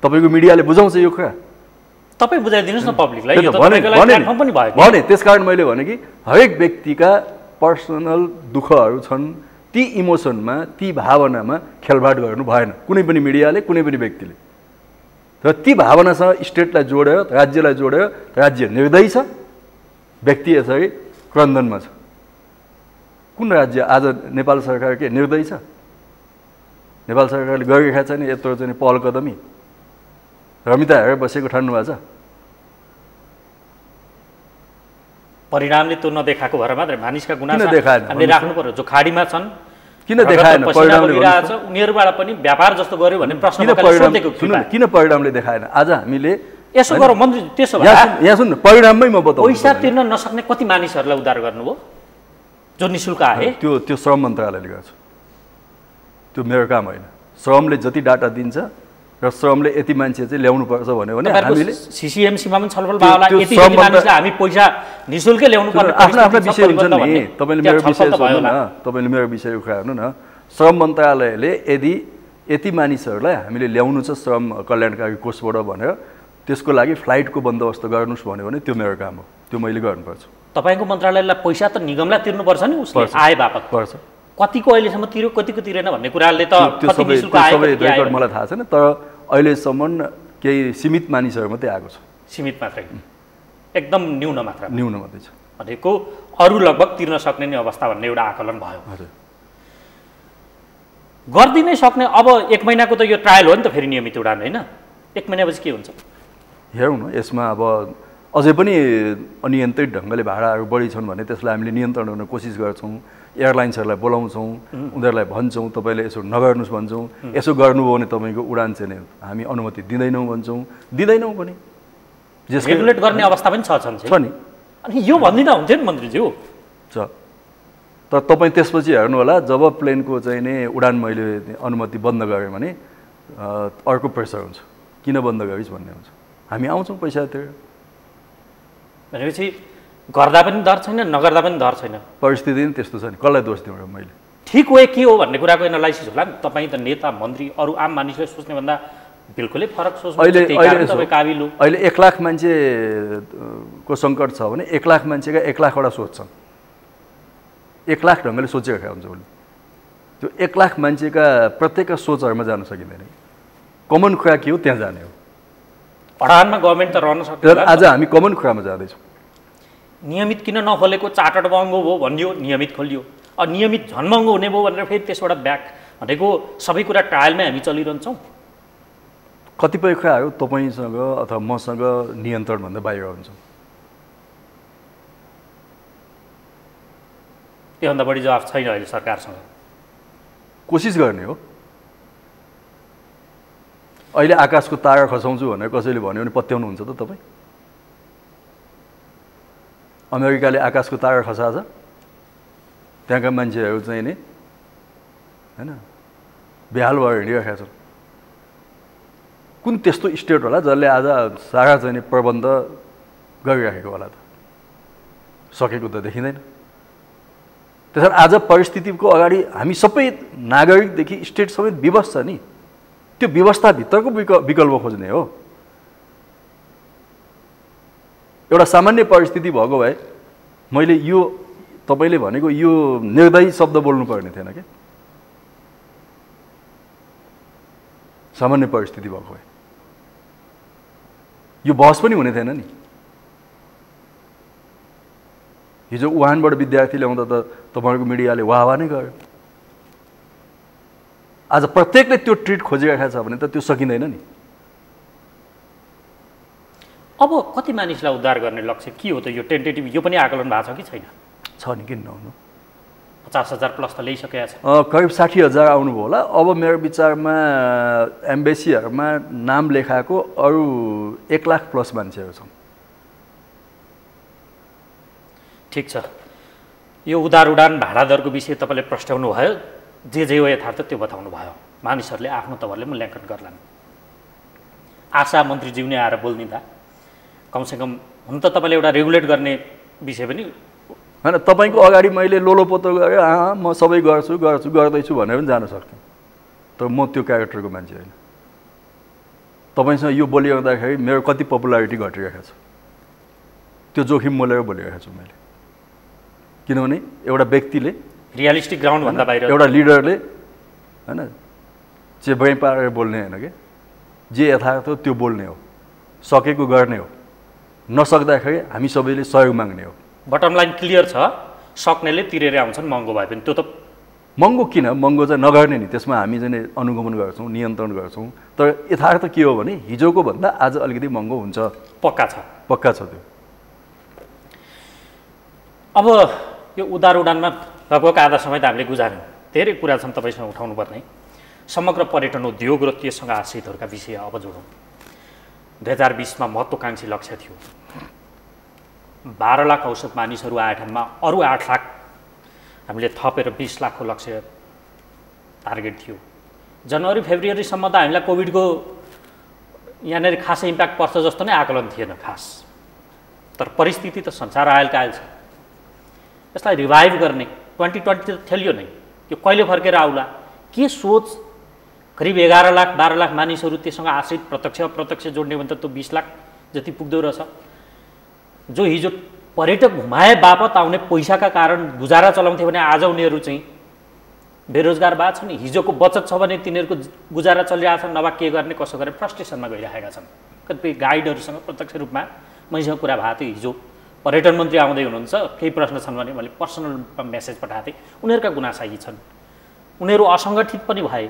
तपाईँको मिडियाले बुझाउँछ यो कुरा? तपाईँ बुझाइदिनुहोस् न पब्लिकलाई। यो त तपाईँको लागि प्लेटफर्म पनि भयो भने त्यसकारण मैले भने कि हरेक व्यक्तिका पर्सनल दुःखहरू छन्, ती इमोसनमा, ती भावनामा खेलबाड गर्नु भएन कुनै पनि मिडियाले, कुनै पनि व्यक्तिले। र ती भावनासँग स्टेटलाई जोडेर, राज्यलाई जोडेर, राज्य निर्दयी छ, व्यक्ति यसरी क्रन्दनमा छ। कुन राज्य आज नेपाल सरकार के निर्दयी छ? नेपाल सरकारले गरिरहेको छ नि यत्रो चाहिँ पहल कदमी, रमिता हेरेर बसेको ठान्नु भएको छ। परिणामले त्यो नदेखाएको भएर मात्रै मानिसका गुनासो देखाएन हामीले राख्नु पर्यो। जो खाडीमा छन् किन देखाएन? परिणामले उनीहरूबाट पनि व्यापार जस्तो गर्यो भने प्रश्न किन परिणामले देखाएन? आज हामीले यसो गरौँ मन्त्री, त्यसो भए यहाँ सुन्नु, परिणाममै म बताउँछु। पैसा तिर्न नसक्ने कति मानिसहरूलाई उद्धार गर्नुभयो जो निःशुल्क आए? त्यो श्रम मन्त्रालयले गर्छ, त्यो मेरो काम होइन। श्रमले जति डाटा दिन्छ र श्रमले यति मान्छे चाहिँ ल्याउनु पर्छ भन्यो भने हामीले सिसिएमसीमा पनि छलफल भयो होला, यति मानिसलाई हामी पैसा निःशुल्कै ल्याउनु पर्ने आफ्ना विषय हुन्छ नि। तपाईँले मेरो विषय सोध्नु न, तपाईँले मेरो विषय कुरा हेर्नु न। श्रम मन्त्रालयले यति मानिसहरूलाई हामीले ल्याउनु छ श्रम कल्याणकारी कोषबाट भनेर त्यसको लागि फ्लाइटको बन्दोबस्त गर्नुहोस् भन्यो भने त्यो मेरो काम हो, त्यो मैले गर्नुपर्छ। तपाईँको मन्त्रालयलाई पैसा त निगमलाई तिर्नुपर्छ नि, उसले आए बापत पर्छ। कतिको अहिलेसम्म तिर्यो कतिको तिरेन भन्ने कुराले त त्यो सबै रेकर्ड मलाई थाहा छैन, तर अहिलेसम्म केही सीमित मानिसहरू मात्रै आएको छ। सीमित मात्रै, एकदम न्यून मात्रा मात्रै छ भनेको, अरू लगभग तिर्न सक्ने नै अवस्था भन्ने एउटा आकलन भयो। गरिदिनै सक्ने अब 1 महिनाको त यो ट्रायल हो नि त, फेरि नियमित उडान होइन? 1 महिनापछि के हुन्छ हेरौँ न। यसमा अब अझै पनि अनियन्त्रित ढङ्गले भाडाहरू बढी छन् भने त्यसलाई हामीले नियन्त्रण गर्न कोसिस गर्छौँ। एयरलाइन्सहरूलाई बोलाउँछौँ, उनीहरूलाई भन्छौँ तपाईँले यसो नगर्नुहोस् भन्छौँ। यसो गर्नुभयो भने तपाईँको उडान चाहिँ हामी अनुमति दिँदैनौँ भन्छौँ, दिँदैनौँ पनि। रेगुलेट गर्ने अवस्था पनि छ नि। अनि यो भन्दिनँ हुन्थ्यो नि मन्त्रीज्यू छ। तर तपाईँ त्यसपछि हेर्नु होला, जब प्लेनको चाहिँ नि उडान मैले अनुमति बन्द गरेँ भने अर्को प्रेसर हुन्छ, किन बन्द गरिस् भन्ने हुन्छ। हामी आउँछौँ पैसा तिरेर। भनेपछि गर्दा पनि डर छैन, नगर्दा पनि डर छैन। परिस्थिति नै त्यस्तो छ नि, कसलाई दोष दिउँ मैले? ठिक वे के हो भन्ने कुराको एनालाइसिस होला नि। तपाईँ त नेता, मन्त्री, अरू आम मानिसले सोच्ने भन्दा बिल्कुलै फरक सोच्नु। अहिले 1 लाख मान्छेको सङ्कट छ भने 1 लाख मान्छेका 1 लाखवटा सोच छन्। 1 लाख ढङ्गले सोचेका हुन्छ उसले। त्यो 1 लाख मान्छेका प्रत्येकका सोचहरूमा जान सकिँदैन। कमन कुरा के हो त्यहाँ जाने हो। अडानमा गभर्मेन्ट त रहन सक्दैन। आज हामी कमन कुरामा जाँदैछौँ। नियमित किन नखोलेको? चार्टर्ड महँगो भयो भनियो, नियमित खोलियो। नियमित झन् महँगो हुने भयो भनेर फेरि त्यसबाट ब्याक भनेको सबै कुरा ट्रायलमै हामी चलिरहन्छौँ। कतिपय कुराहरू तपाईँसँग अथवा मसँग नियन्त्रणभन्दा बाहिर हुन्छ। त्योभन्दा बढी जवाफ छैन अहिले सरकारसँग। कोसिस गर्ने हो। अहिले आकाशको तारा खसाउँछु भनेर कसैले भन्यो भने पत्याउनुहुन्छ त तपाईँ? अमेरिकाले आकाशको तारा खसाछ, त्यहाँका मान्छेहरू चाहिँ नि हैन बेहाल भएर हिँडिरहेका छन्। कुन त्यस्तो स्टेट होला जसले आज सारा चाहिँ नि प्रबन्ध गरिराखेको होला त? सकेको त देखिँदैन। त्यसैले आज परिस्थितिको अगाडि हामी सबै नागरिकदेखि स्टेट समेत विवश छ नि। त्यो व्यवस्थाभित्रको विकल्प खोज्ने हो। एउटा सामान्य परिस्थिति भएको भए मैले यो तपाईँले भनेको यो निर्दयी शब्द बोल्नु पर्ने थिएन के? सामान्य परिस्थिति भएको भए यो बहस पनि हुने थिएन नि। हिजो वुहानबाट विद्यार्थी ल्याउँदा त तपाईँहरूको मिडियाले वाह नै गर्यो। आज प्रत्येकले त्यो ट्रिट खोजिरहेको छ भने त त्यो सकिँदैन नि। अब कति मानिसलाई उद्धार गर्ने लक्ष्य के हो त? यो टेन्टेटिभ यो पनि आकलन भएको छ कि छैन? छ नि, किन नहुनु? 50,000 प्लस त ल्याइसकेका छ। करिब 60,000 आउनुभयो होला। अब मेरो विचारमा एम्बेसीहरूमा नाम लेखाएको अरू 1 लाख प्लस मान्छेहरू छन्। ठिक छ। यो उदार उडान भाडा दरको विषय तपाईँले प्रस्ट्याउनु भयो। जे हो यथार्थ त्यो बताउनु भयो। मानिसहरूले आफ्नो तवरले मूल्याङ्कन गर्लान्। आशा मन्त्रीज्यू नै आएर बोल्ने त कमसेकम हुन त तपाईँले एउटा रेगुलेट गर्ने विषय पनि होइन। तपाईँको अगाडि मैले लोलोपोतो गरेँ, म सबै गर्दैछु भनेर पनि जान सक्थेँ। तर म त्यो क्यारेक्टरको मान्छे होइन। तपाईँसँग यो बोलिरहँदाखेरि मेरो कति पपुलारिटी घटिरहेको छ, त्यो जोखिम मोलेर बोलिरहेको छु मैले। किनभने एउटा व्यक्तिले रियलिस्टिक ग्राउन्डभन्दा बाहिर एउटा लिडरले होइन चेब्रै पारेर बोल्ने होइन कि, जे यथार्थ हो त्यो बोल्ने हो, सकेको गर्ने हो। नसक्दाखेरि हामी सबैले सहयोग माग्ने हो। बटम लाइन क्लियर छ। सक्नेले तिरेर आउँछन्, महँगो भए पनि। त्यो त महँगो किन? महँगो चाहिँ नगर्ने नि। त्यसमा हामी चाहिँ अनुगमन गर्छौँ, नियन्त्रण गर्छौँ। तर यथार्थ के हो भने हिजोको भन्दा आज अलिकति महँगो हुन्छ। पक्का छ, पक्का छ त्यो। अब यो उदार उडानमा लगभग आधा समय त हामीले गुजार्यौँ। धेरै कुरा छन् तपाईँसँग उठाउनु पर्ने। समग्र पर्यटन उद्योग र त्यससँग आश्रितहरूका विषय अब जोडौँ। 2020मा महत्त्वकाङ्क्षी लक्ष्य थियो। 12 लाख औसत मानिसहरू आए ठाउँमा अरू 8 लाख हामीले थपेर 20 लाखको लक्ष्य टार्गेट थियो। जनवरी फेब्रुअरीसम्म त हामीलाई कोभिडको यहाँनिर खासै इम्प्याक्ट पर्छ जस्तो नै आकलन थिएन खास। तर परिस्थिति त संसार आएलका आयल छ। यसलाई रिभाइभ गर्ने 2020 त थेलियो नै। यो कहिले फर्केर आउला? के सोच? करिब 11 लाख 12 लाख मानिसहरू त्यससँग आश्रित प्रत्यक्ष अप्रत्यक्ष जोड्ने भने त त्यो 20 लाख जति पुग्दो रहेछ। जो हिजो पर्यटक घुमाए बापत आउने पैसाका कारण गुजारा चलाउँथे भने आज उनीहरू चाहिँ बेरोजगार भएको छन्। हिजोको बचत छ भने तिनीहरूको गुजारा चलिरहेको छ। नभए के गर्ने, कसो गर्ने फ्रस्ट्रेसनमा गइरहेका छन्। कतिपय गाइडहरूसँग प्रत्यक्ष रूपमा मैसँग कुरा भएको थियो। हिजो पर्यटन मन्त्री आउँदै हुनुहुन्छ, केही प्रश्न छन् भने मैले पर्सनल रूपमा मेसेज पठाएको थिएँ। उनीहरूका गुनासा यी छन्। उनीहरू असङ्गठित पनि भए।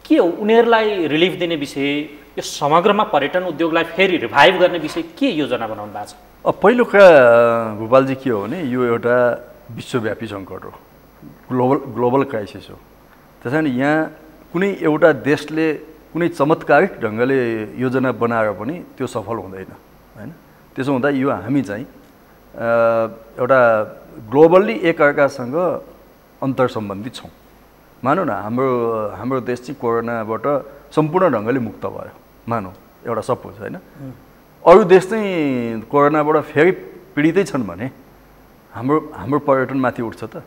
के हो उनीहरूलाई रिलिफ दिने विषय, यो समग्रमा पर्यटन उद्योगलाई फेरि रिभाइभ गर्ने विषय के योजना बनाउनु भएको छ? पहिलो कुरा भूपालजी के हो भने यो एउटा विश्वव्यापी सङ्कट हो, ग्लोबल क्राइसिस हो। त्यस कारण यहाँ कुनै एउटा देशले कुनै चमत्कारिक ढङ्गले योजना बनाएर पनि त्यो सफल हुँदैन होइन। त्यसो हुँदा यो हामी चाहिँ एउटा ग्लोबल्ली एकअर्कासँग अन्तर सम्बन्धित छौँ। मानौँ न हाम्रो देश चाहिँ कोरोनाबाट सम्पूर्ण ढङ्गले मुक्त भयो मानौँ, एउटा सपोज होइन। अरू देश चाहिँ कोरोनाबाट फेरि पीडितै छन् भने हाम्रो पर्यटनमाथि उठ्छ त?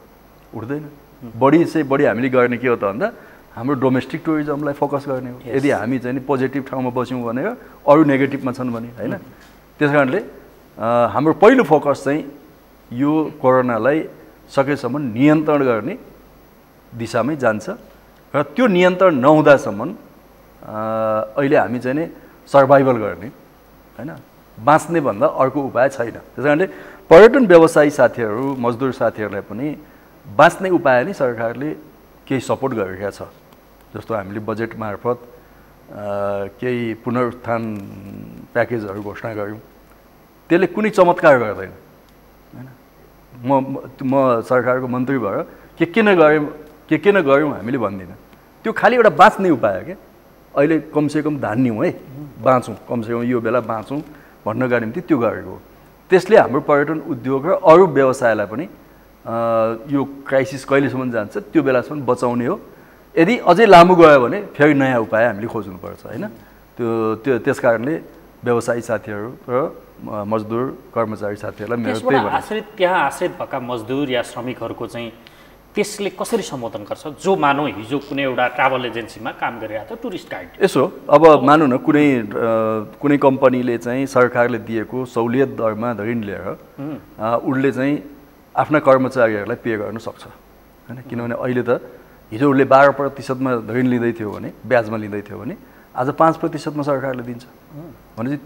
उठ्दैन। बढी हामीले गर्ने के हो त भन्दा हाम्रो डोमेस्टिक टुरिज्मलाई फोकस गर्ने हो। यदि हामी चाहिँ पोजिटिभ ठाउँमा बस्यौँ भनेर अरू नेगेटिभमा छन् भने होइन। त्यस कारणले हाम्रो पहिलो फोकस चाहिँ यो कोरोनालाई सकेसम्म नियन्त्रण गर्ने दिशामै जान्छ र त्यो नियन्त्रण नहुँदासम्म अहिले हामी चाहिँ नि सर्भाइभल गर्ने होइन, बाँच्ने भन्दा अर्को उपाय छैन। त्यस कारणले पर्यटन व्यवसायी साथीहरू, मजदुर साथीहरूलाई पनि बाँच्ने उपाय नै सरकारले केही सपोर्ट गरिरहेको छ। जस्तो हामीले बजेट मार्फत केही पुनरुत्थान प्याकेजहरू घोषणा गऱ्यौँ। त्यसले कुनै चमत्कार गर्दैन होइन। म सरकारको मन्त्री भएर के किन गऱ्यौँ हामीले भन्दिनँ। त्यो खालि एउटा बाँच्ने उपाय हो क्या। अहिले कमसेकम धान्यौँ है, बाँचौँ, कमसेकम यो बेला बाँचौँ भन्नका निम्ति त्यो गरेको हो। त्यसले हाम्रो पर्यटन उद्योग र अरू व्यवसायलाई पनि यो क्राइसिस कहिलेसम्म जान्छ त्यो बेलासम्म बचाउने हो। यदि अझै लामो गयो भने फेरि नयाँ उपाय हामीले खोज्नुपर्छ होइन। त्यस कारणले व्यवसायी साथीहरू र मजदुर कर्मचारी साथीहरूलाई मेरो त्यही भनाइ। त्यहाँ आश्रित भएका मजदुर या श्रमिकहरूको चाहिँ त्यसले कसरी सम्बोधन गर्छ? जो मानौ हिजो कुनै एउटा ट्राभल एजेन्सीमा काम गरिरहेको थियो, टुरिस्ट गाइड। यसो अब मानौँ न कुनै कम्पनीले चाहिँ सरकारले दिएको सहुलियत दरमा ऋण लिएर उसले चाहिँ आफ्ना कर्मचारीहरूलाई पे गर्न सक्छ होइन। किनभने अहिले त हिजो उसले 12%मा ऋण लिँदै थियो भने, ब्याजमा लिँदै थियो भने आज 5%मा सरकारले दिन्छ भनेपछि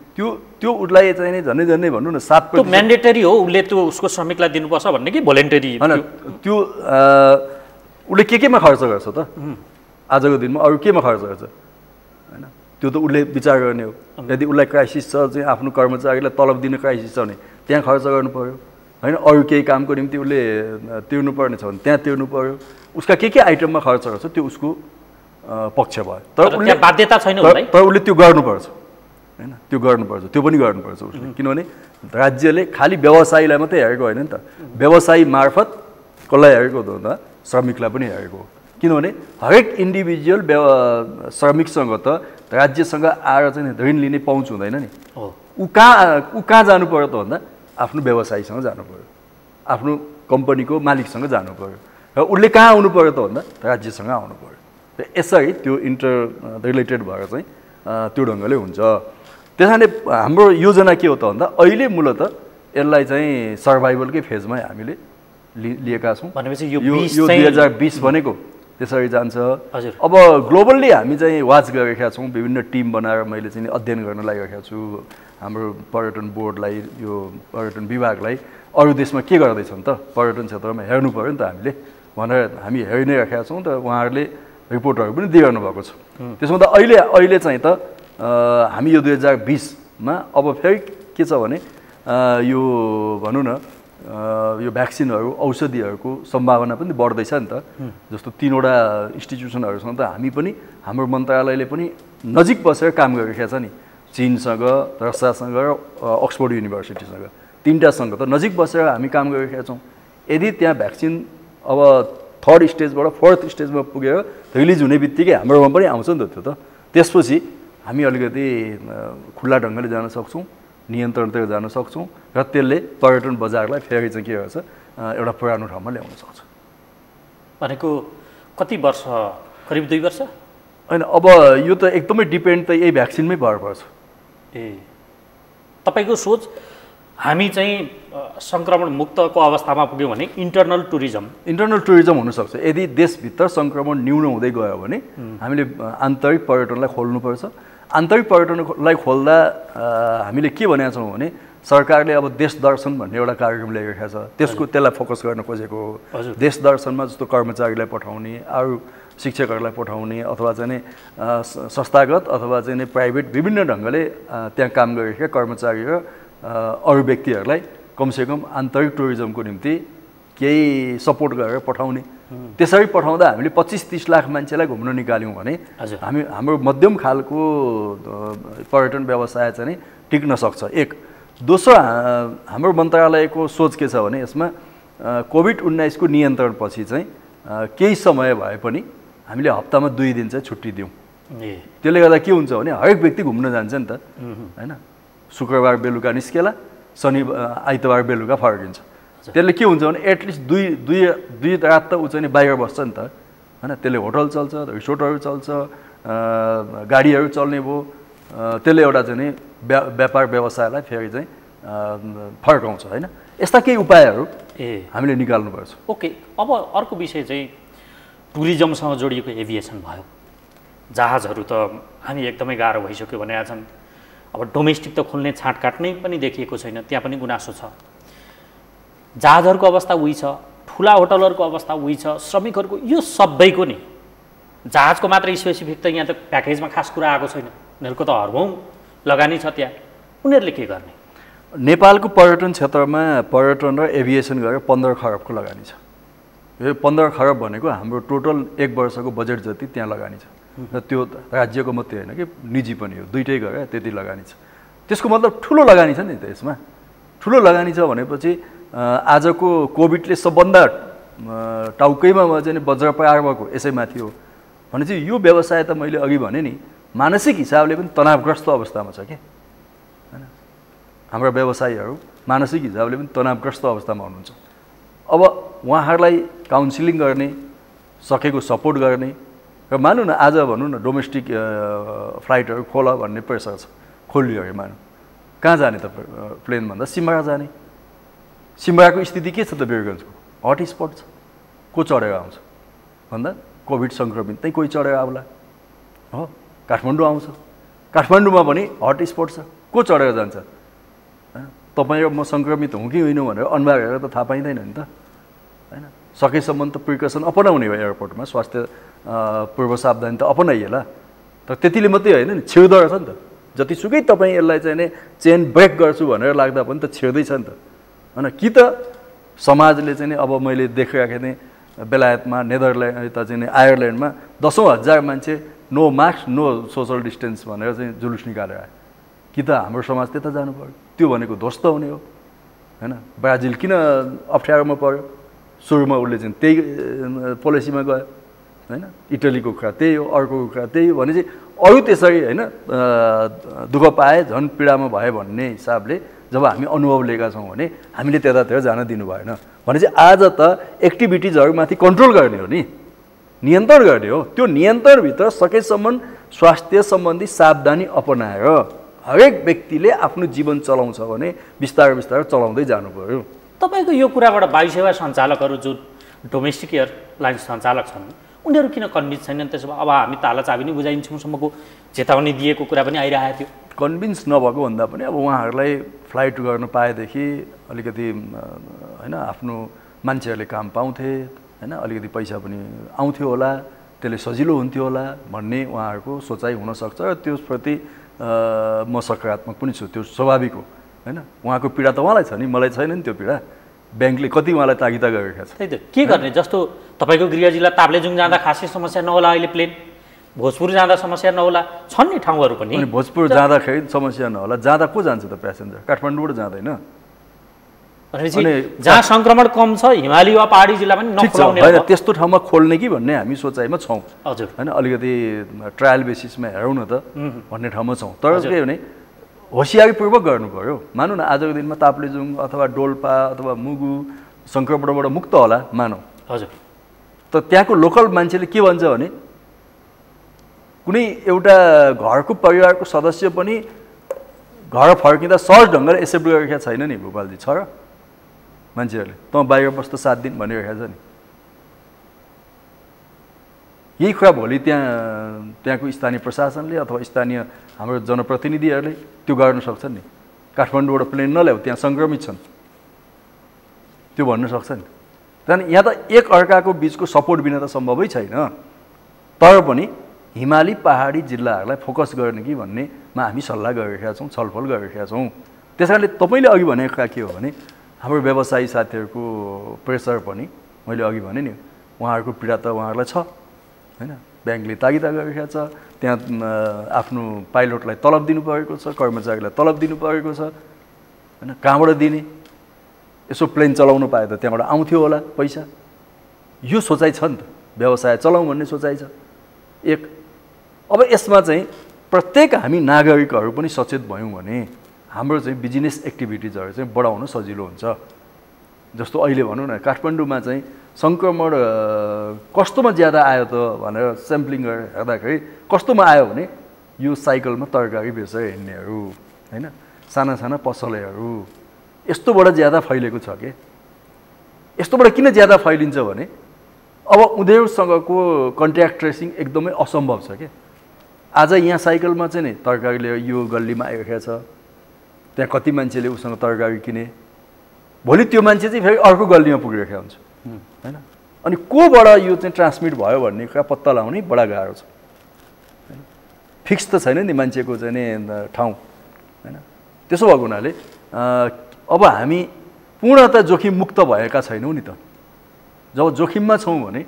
त्यो उसलाई चाहिँ नि झन्डै भनौँ न 7%। म्यान्डेटरी हो, उसले त्यो उसको श्रमिकलाई दिनुपर्छ भन्ने कि भोलेन्टरी होइन। त्यो उसले केमा खर्च गर्छ त? आजको दिनमा अरू केमा खर्च गर्छ होइन? त्यो त उसले विचार गर्ने हो। यदि उसलाई क्राइसिस छ चाहिँ आफ्नो कर्मचारीलाई तलब दिने क्राइसिस छ भने त्यहाँ खर्च गर्नु पर्यो होइन। अरू केही कामको निम्ति उसले तिर्नु पर्ने छ भने त्यहाँ तिर्नु पर्यो। उसका के आइटममा खर्च गर्छ त्यो उसको पक्ष भयो। तर उसले बाध्यता छैन, तर उसले त्यो गर्नुपर्छ होइन। त्यो गर्नुपर्छ, त्यो पनि गर्नुपर्छ उसले। किनभने राज्यले खालि व्यवसायीलाई मात्रै हेरेको होइन नि त। व्यवसायी मार्फत कसलाई हेरेको त भन्दा श्रमिकलाई पनि हेरेको हो। किनभने हरेक इन्डिभिजुअल श्रमिकसँग त राज्यसँग आएर चाहिँ ऋण लिने पहुँच हुँदैन नि। ऊ कहाँ जानु पर्यो त भन्दा आफ्नो व्यवसायीसँग जानु पर्यो, आफ्नो कम्पनीको मालिकसँग जानु पर्यो। र उसले कहाँ आउनु पर्यो त भन्दा राज्यसँग आउनु पर्यो। यसरी त्यो इन्टर रिलेटेड भएर चाहिँ त्यो ढङ्गले हुन्छ। त्यस कारणले हाम्रो योजना के हो त भन्दा अहिले मूलत यसलाई चाहिँ सर्भाइभलकै फेजमा हामीले लिएका छौँ। भनेपछि यो 2020 भनेको त्यसरी जान्छ। अब ग्लोबल्ली हामी चाहिँ वाच गरिरहेका छौँ। विभिन्न टिम बनाएर मैले चाहिँ अध्ययन गर्न लागिरहेको छु। हाम्रो पर्यटन बोर्डलाई, यो पर्यटन विभागलाई अरू देशमा के गर्दैछन् त पर्यटन क्षेत्रमा हेर्नु पऱ्यो नि त हामीले भनेर हामी हेरि नै राखेका छौँ। त उहाँहरूले रिपोर्टहरू पनि दिइरहनु भएको छ। त्यसमा त अहिले चाहिँ त हामी यो 2020मा अब फेरि के छ भने यो भनौँ न यो भ्याक्सिनहरू, औषधिहरूको सम्भावना पनि बढ्दैछ नि त। जस्तो 3वटा इन्स्टिट्युसनहरूसँग त हामी पनि, हाम्रो मन्त्रालयले पनि नजिक बसेर काम गरिरहेको छ नि। चीनसँग, रसियासँग र अक्सफोर्ड युनिभर्सिटीसँग, 3टासँग त नजिक बसेर हामी काम गरिरहेका छौँ। यदि त्यहाँ भ्याक्सिन अब 3rd स्टेजबाट 4th स्टेजमा पुगेर रिलिज हुने बित्तिकै हाम्रोमा पनि आउँछ नि त त्यो त। त्यसपछि हामी अलिकति खुल्ला ढङ्गले जान सक्छौँ, नियन्त्रणतिर जान सक्छौँ र त्यसले पर्यटन बजारलाई फेरि चाहिँ के गर्छ एउटा पुरानो ठाउँमा ल्याउन सक्छ। भनेको कति वर्ष? करिब 2 वर्ष होइन। अब यो त एकदमै डिपेन्ड त यही भ्याक्सिनमै भर पर्छ। तपाईँको सोच हामी चाहिँ सङ्क्रमण मुक्तको अवस्थामा पुग्यौँ भने इन्टरनल टुरिज्म हुनसक्छ। यदि देशभित्र सङ्क्रमण न्यून हुँदै गयो भने हामीले आन्तरिक पर्यटनलाई खोल्नुपर्छ। आन्तरिक पर्यटनलाई खोल्दा हामीले के भनेका छौँ भने सरकारले अब देश दर्शन भन्ने एउटा कार्यक्रम ल्याइरहेको छ। त्यसलाई फोकस गर्न खोजेको हो। देश दर्शनमा जस्तो कर्मचारीलाई पठाउने, अरू शिक्षकहरूलाई पठाउने अथवा चाहिँ संस्थागत अथवा चाहिँ प्राइभेट विभिन्न ढङ्गले त्यहाँ काम गरिरहेका कर्मचारी र अरू व्यक्तिहरूलाई कमसेकम आन्तरिक टुरिज्मको निम्ति केही सपोर्ट गरेर पठाउने। त्यसरी पठाउँदा हामीले 25-30 लाख मान्छेलाई घुम्न निकाल्यौँ भने हाम्रो मध्यम खालको पर्यटन व्यवसाय चाहिँ टिक्न सक्छ। एक। दोस्रो, हाम्रो मन्त्रालयको सोच के छ भने यसमा कोभिड-19 को नियन्त्रणपछि चाहिँ केही समय भए पनि हामीले हप्तामा 2 दिन चाहिँ छुट्टी दिउँ। त्यसले गर्दा के हुन्छ भने हरेक व्यक्ति घुम्न जान्छ नि त होइन। शुक्रबार बेलुका निस्केला, आइतबार बेलुका फर्किन्छ। त्यसले के हुन्छ भने एटलिस्ट दुई रात त ऊ चाहिँ बाहिर बस्छ नि त होइन। त्यसले होटल चल्छ, रिसोर्टहरू चल्छ, गाडीहरू चल्ने भयो। त्यसले एउटा चाहिँ नि व्यापार व्यवसायलाई फेरि चाहिँ फर्काउँछ होइन। यस्ता केही उपायहरू हामीले निकाल्नुपर्छ। ओके, अब अर्को विषय चाहिँ टुरिज्मसँग जोडिएको एभिएसन भयो। जहाजहरू त हामी एकदमै गाह्रो भइसक्यो भने छन्। अब डोमेस्टिक त खोल्ने छाँटकाट नै पनि देखिएको छैन, त्यहाँ पनि गुनासो छ। जहाजहरूको अवस्था उही छ, ठुला होटलहरूको अवस्था उही छ, श्रमिकहरूको यो सबैको नि जहाजको मात्र स्पेसिफिक त यहाँ त प्याकेजमा खास कुरा आएको छैन। उनीहरूको त हरबौँ लगानी छ त्यहाँ, उनीहरूले के गर्ने? नेपालको पर्यटन क्षेत्रमा पर्यटन र एभिएसन गरेर 15 खरबको लगानी छ। यो 15 खरब भनेको हाम्रो टोटल 1 वर्षको बजेट जति त्यहाँ लगानी छ। र त्यो राज्यको मात्रै होइन कि निजी पनि हो, दुइटै गरेर त्यति लगानी छ। त्यसको मतलब ठुलो लगानी छ नि त। यसमा ठुलो लगानी छ भनेपछि आजको कोभिडले सबभन्दा टाउकैमा चाहिँ वज्रपार भएको यसैमाथि हो भने चाहिँ यो व्यवसाय त मैले अघि भने नि मानसिक हिसाबले पनि तनावग्रस्त अवस्थामा छ क्या होइन। हाम्रा व्यवसायीहरू मानसिक हिसाबले पनि तनावग्रस्त अवस्थामा हुनुहुन्छ। अब उहाँहरूलाई काउन्सिलिङ गर्ने, सकेको सपोर्ट गर्ने र मानौँ न आज भनौँ न डोमेस्टिक फ्लाइटहरू खोल भन्ने प्रेसर छ, खोलियो अरे मानौँ, कहाँ जाने त प्लेन भन्दा सिमरा जाने। सिमराको स्थिति के छ त वीरगन्जको? हट स्पट छ, को चढेर आउँछ भन्दा कोभिड सङ्क्रमित चाहिँ कोही चढेर आउला हो। काठमाडौँ आउँछ, काठमाडौँमा पनि हट स्पट छ, को चढेर जान्छ? तपाईँ र म सङ्क्रमित हुँ कि होइन भनेर अनुहार हेरेर त थाहा पाइँदैन नि त होइन। सकेसम्म त प्रिकसन अपनाउने भयो एयरपोर्टमा, स्वास्थ्य पूर्व सावधानी त अपनाइएला। तर त्यतिले मात्रै होइन नि, छिर्दो रहेछ नि त। जतिसुकै तपाईँ यसलाई चाहिँ नि चेन ब्रेक गर्छु भनेर लाग्दा पनि त छिर्दैछ नि त होइन। कि त समाजले चाहिँ नि अब मैले देखिरहेको थिएँ बेलायतमा, नेदरल्यान्ड यता चाहिँ आयरल्यान्डमा 10,000 मान्छे no mask no social distance भनेर चाहिँ जुलुस निकालेर आयो। कि त हाम्रो समाज त्यता जानु पर्यो? त्यो भनेको ध्वस्त हुने हो होइन। ब्राजिल किन अप्ठ्यारोमा पर्यो? सुरुमा उसले चाहिँ त्यही पोलिसीमा गयो होइन। इटलीको कुरा त्यही हो, अर्को कुरा त्यही हो भने चाहिँ अरू त्यसरी होइन दुःख पाए झन् पीडामा भयो भन्ने हिसाबले जब हामी अनुभव लिएका छौँ भने हामीले त्यतातिर जान दिनु भएन भने चाहिँ आज त एक्टिभिटिजहरूमाथि कन्ट्रोल गर्ने हो नि, नियन्त्रण गर्ने हो। त्यो नियन्त्रणभित्र सकेसम्म स्वास्थ्य सम्बन्धी सावधानी अपनाएर हरेक व्यक्तिले आफ्नो जीवन चलाउँछ भने बिस्तारै बिस्तारै चलाउँदै जानु पर्यो। तपाईँको यो कुराबाट वायु सेवा सञ्चालकहरू जो डोमेस्टिक एयरलाइन्स सञ्चालक छन् उनीहरू किन कन्भिन्स छैनन्? त्यसो भए अब हामी ताला चाबी नै बुझाइन्छौँसम्मको चेतावनी दिएको कुरा पनि आइरहेको थियो। कन्भिन्स नभएको भन्दा पनि अब उहाँहरूलाई फ्लाइट गर्न पाएदेखि अलिकति होइन आफ्नो मान्छेहरूले काम पाउँथे होइन, अलिकति पैसा पनि आउँथ्यो होला, त्यसले सजिलो हुन्थ्यो होला भन्ने उहाँहरूको सोचाइ हुनसक्छ। र त्यसप्रति म सकारात्मक पनि छु, त्यो स्वाभाविक हो होइन। उहाँको पीडा त उहाँलाई छ नि, मलाई छैन नि त्यो पीडा। ब्याङ्कले कति उहाँलाई तागिदा गरेको छ। त्यही त के गर्ने? जस्तो तपाईँको गृह जिल्ला ताप्लेजुङ जाँदा खासै समस्या नहोला, अहिले प्लेन भोजपुर जाँदा समस्या नहोला, छन् नि ठाउँहरू पनि। अनि भोजपुर जाँदाखेरि समस्या नहोला, जाँदा को जान्छ त प्यासेन्जर? काठमाडौँबाट जाँदैन। अनि जहाँ सङ्क्रमण कम छ हिमाली वा पहाडी जिल्ला पनि नखोलाउने होइन, त्यस्तो ठाउँमा खोल्ने कि भन्ने हामी सोचाइमा छौँ हजुर होइन। अलिकति ट्रायल बेसिसमा हेरौँ न त भन्ने ठाउँमा छौँ। तर के भने होसियारीपूर्वक गर्नु पर्यो। मानौँ न आजको दिनमा ताप्लेजुङ अथवा डोल्पा अथवा मुगु सङ्क्रमणबाट मुक्त होला मानौँ हजुर, त त्यहाँको लोकल मान्छेले के भन्छ भने कुनै एउटा घरको परिवारको सदस्य पनि घर फर्किँदा सहज ढङ्गले एक्सेप्ट गरिरहेको छैन नि भोपालजी, छ र? मान्छेहरूले त बाहिर बस्दा 7 दिन भनिरहेको छ नि। यही कुरा भोलि त्यहाँको स्थानीय प्रशासनले अथवा स्थानीय हाम्रो जनप्रतिनिधिहरूले त्यो गर्न सक्छन् नि। काठमाडौँबाट प्लेन नल्याऊ, त्यहाँ सङ्क्रमित छन्, त्यो भन्न सक्छ नि। त्यहाँदेखि यहाँ त एक अर्काको बिचको सपोर्ट बिना त सम्भवै छैन। तर पनि हिमाली पहाडी जिल्लाहरूलाई फोकस गर्ने कि भन्नेमा हामी सल्लाह गरिरहेका छौँ, छलफल गरिरहेका छौँ। त्यस कारणले तपाईँले अघि भनेको कुरा के हो भने हाम्रो व्यवसायी साथीहरूको प्रेसर पनि मैले अघि भने नि, उहाँहरूको पीडा त उहाँहरूलाई छ होइन। ब्याङ्कले तागिदा गरिरहेको छ, त्यहाँ आफ्नो पाइलटलाई तलब दिनु परेको छ, कर्मचारीलाई तलब दिनु परेको छ होइन। कहाँबाट दिने? यसो प्लेन चलाउनु पाए त त्यहाँबाट आउँथ्यो होला पैसा। यो सोचाइ छ नि त, व्यवसाय चलाउँ भन्ने सोचाइ छ एक। अब यसमा चाहिँ प्रत्येक हामी नागरिकहरू पनि सचेत भयौँ भने हाम्रो चाहिँ बिजनेस एक्टिभिटिजहरू चाहिँ बढाउन सजिलो हुन्छ। जस्तो अहिले भनौँ न काठमाडौँमा चाहिँ सङ्क्रमण कस्तोमा ज्यादा आयो त भनेर स्याम्पलिङ गरेर हेर्दाखेरि कस्तोमा आयो भने यो साइकलमा तरकारी बेचेर हिँड्नेहरू होइन, साना साना पसलेहरू यस्तोबाट ज्यादा फैलेको छ के। यस्तोबाट किन ज्यादा फैलिन्छ भने अब उनीहरूसँगको कन्ट्याक्ट ट्रेसिङ एकदमै असम्भव छ के। आज यहाँ साइकलमा चाहिँ नि तरकारी लिएर यो गल्लीमा आइरहेको छ, त्यहाँ कति मान्छेले उसँग तरकारी किने, भोलि त्यो मान्छे चाहिँ फेरि अर्को गल्लीमा पुगिरहेको हुन्छ होइन। अनि कोबाट यो चाहिँ ट्रान्समिट भयो भन्ने कुरा पत्ता लगाउनै बडा गाह्रो छ होइन। फिक्स त छैन नि मान्छेको चाहिँ नि ठाउँ होइन। त्यसो भएको हुनाले अब हामी पूर्णतः जोखिम मुक्त भएका छैनौँ नि त। जब जोखिममा छौँ भने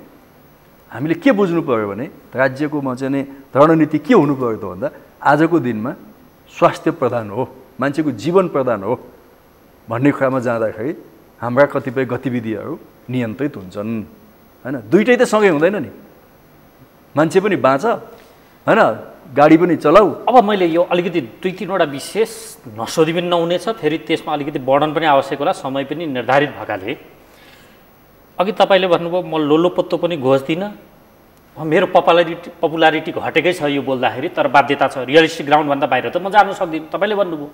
हामीले के बुझ्नु पर्यो भने राज्यकोमा चाहिँ नि रणनीति के हुनु पर्यो त भन्दा आजको दिनमा स्वास्थ्य प्रधान हो, मान्छेको जीवन प्रधान हो भन्ने कुरामा जाँदाखेरि हाम्रा कतिपय गतिविधिहरू नियन्त्रित हुन्छन् होइन। दुइटै त सँगै हुँदैन नि, मान्छे पनि बाँच होइन, गाडी पनि चलाऊ। अब मैले यो अलिकति 2-3वटा विशेष नसोधी पनि नहुनेछ, फेरि त्यसमा अलिकति वर्णन पनि आवश्यक होला, समय पनि निर्धारित भएकाले। अघि तपाईँले भन्नुभयो म लोलोपत्तो पनि घोच्दिनँ, मेरो पपुलारिटी घटेकै छ यो बोल्दाखेरि, तर बाध्यता छ, रियलिस्टिक ग्राउन्डभन्दा बाहिर त म जानु सक्दिनँ। तपाईँले भन्नुभयो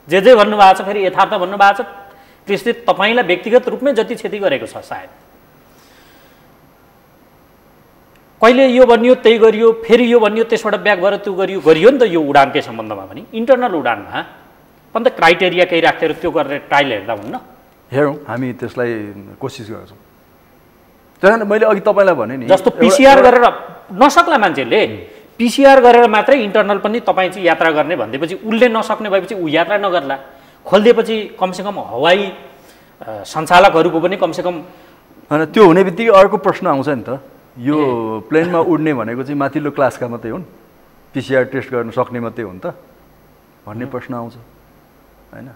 जे भन्नुभएको छ, फेरि यथार्थ भन्नुभएको छ, त्यसले तपाईँलाई व्यक्तिगत रूपमै जति क्षति गरेको छ सायद। कहिले यो भनियो त्यही गरियो, फेरि यो भनियो त्यसबाट ब्याक भएर त्यो गरियो नि त। यो उडानकै सम्बन्धमा पनि इन्टरनल उडानमा पनि त क्राइटेरिया केही राखेर त्यो गरेर ट्रायल हेर्दा हुन्न। हेरौँ, हामी त्यसलाई कोसिस गर्छौँ। त्यही मैले अघि तपाईँलाई भने नि जस्तो पिसिआर गरेर नसक्ला मान्छेले, पिसिआर गरेर मात्रै इन्टरनल पनि तपाईँ चाहिँ यात्रा गर्ने भन्दैपछि उसले नसक्ने भएपछि ऊ यात्रा नगर्ला। खोलिदिएपछि कमसेकम हवाई सञ्चालकहरूको पनि कमसेकम होइन, त्यो हुने बित्तिकै अर्को प्रश्न आउँछ नि त, यो प्लेनमा उड्ने भनेको चाहिँ माथिल्लो क्लासका मात्रै हुन्, पिसिआर टेस्ट गर्न सक्ने मात्रै हुन् त भन्ने प्रश्न आउँछ होइन।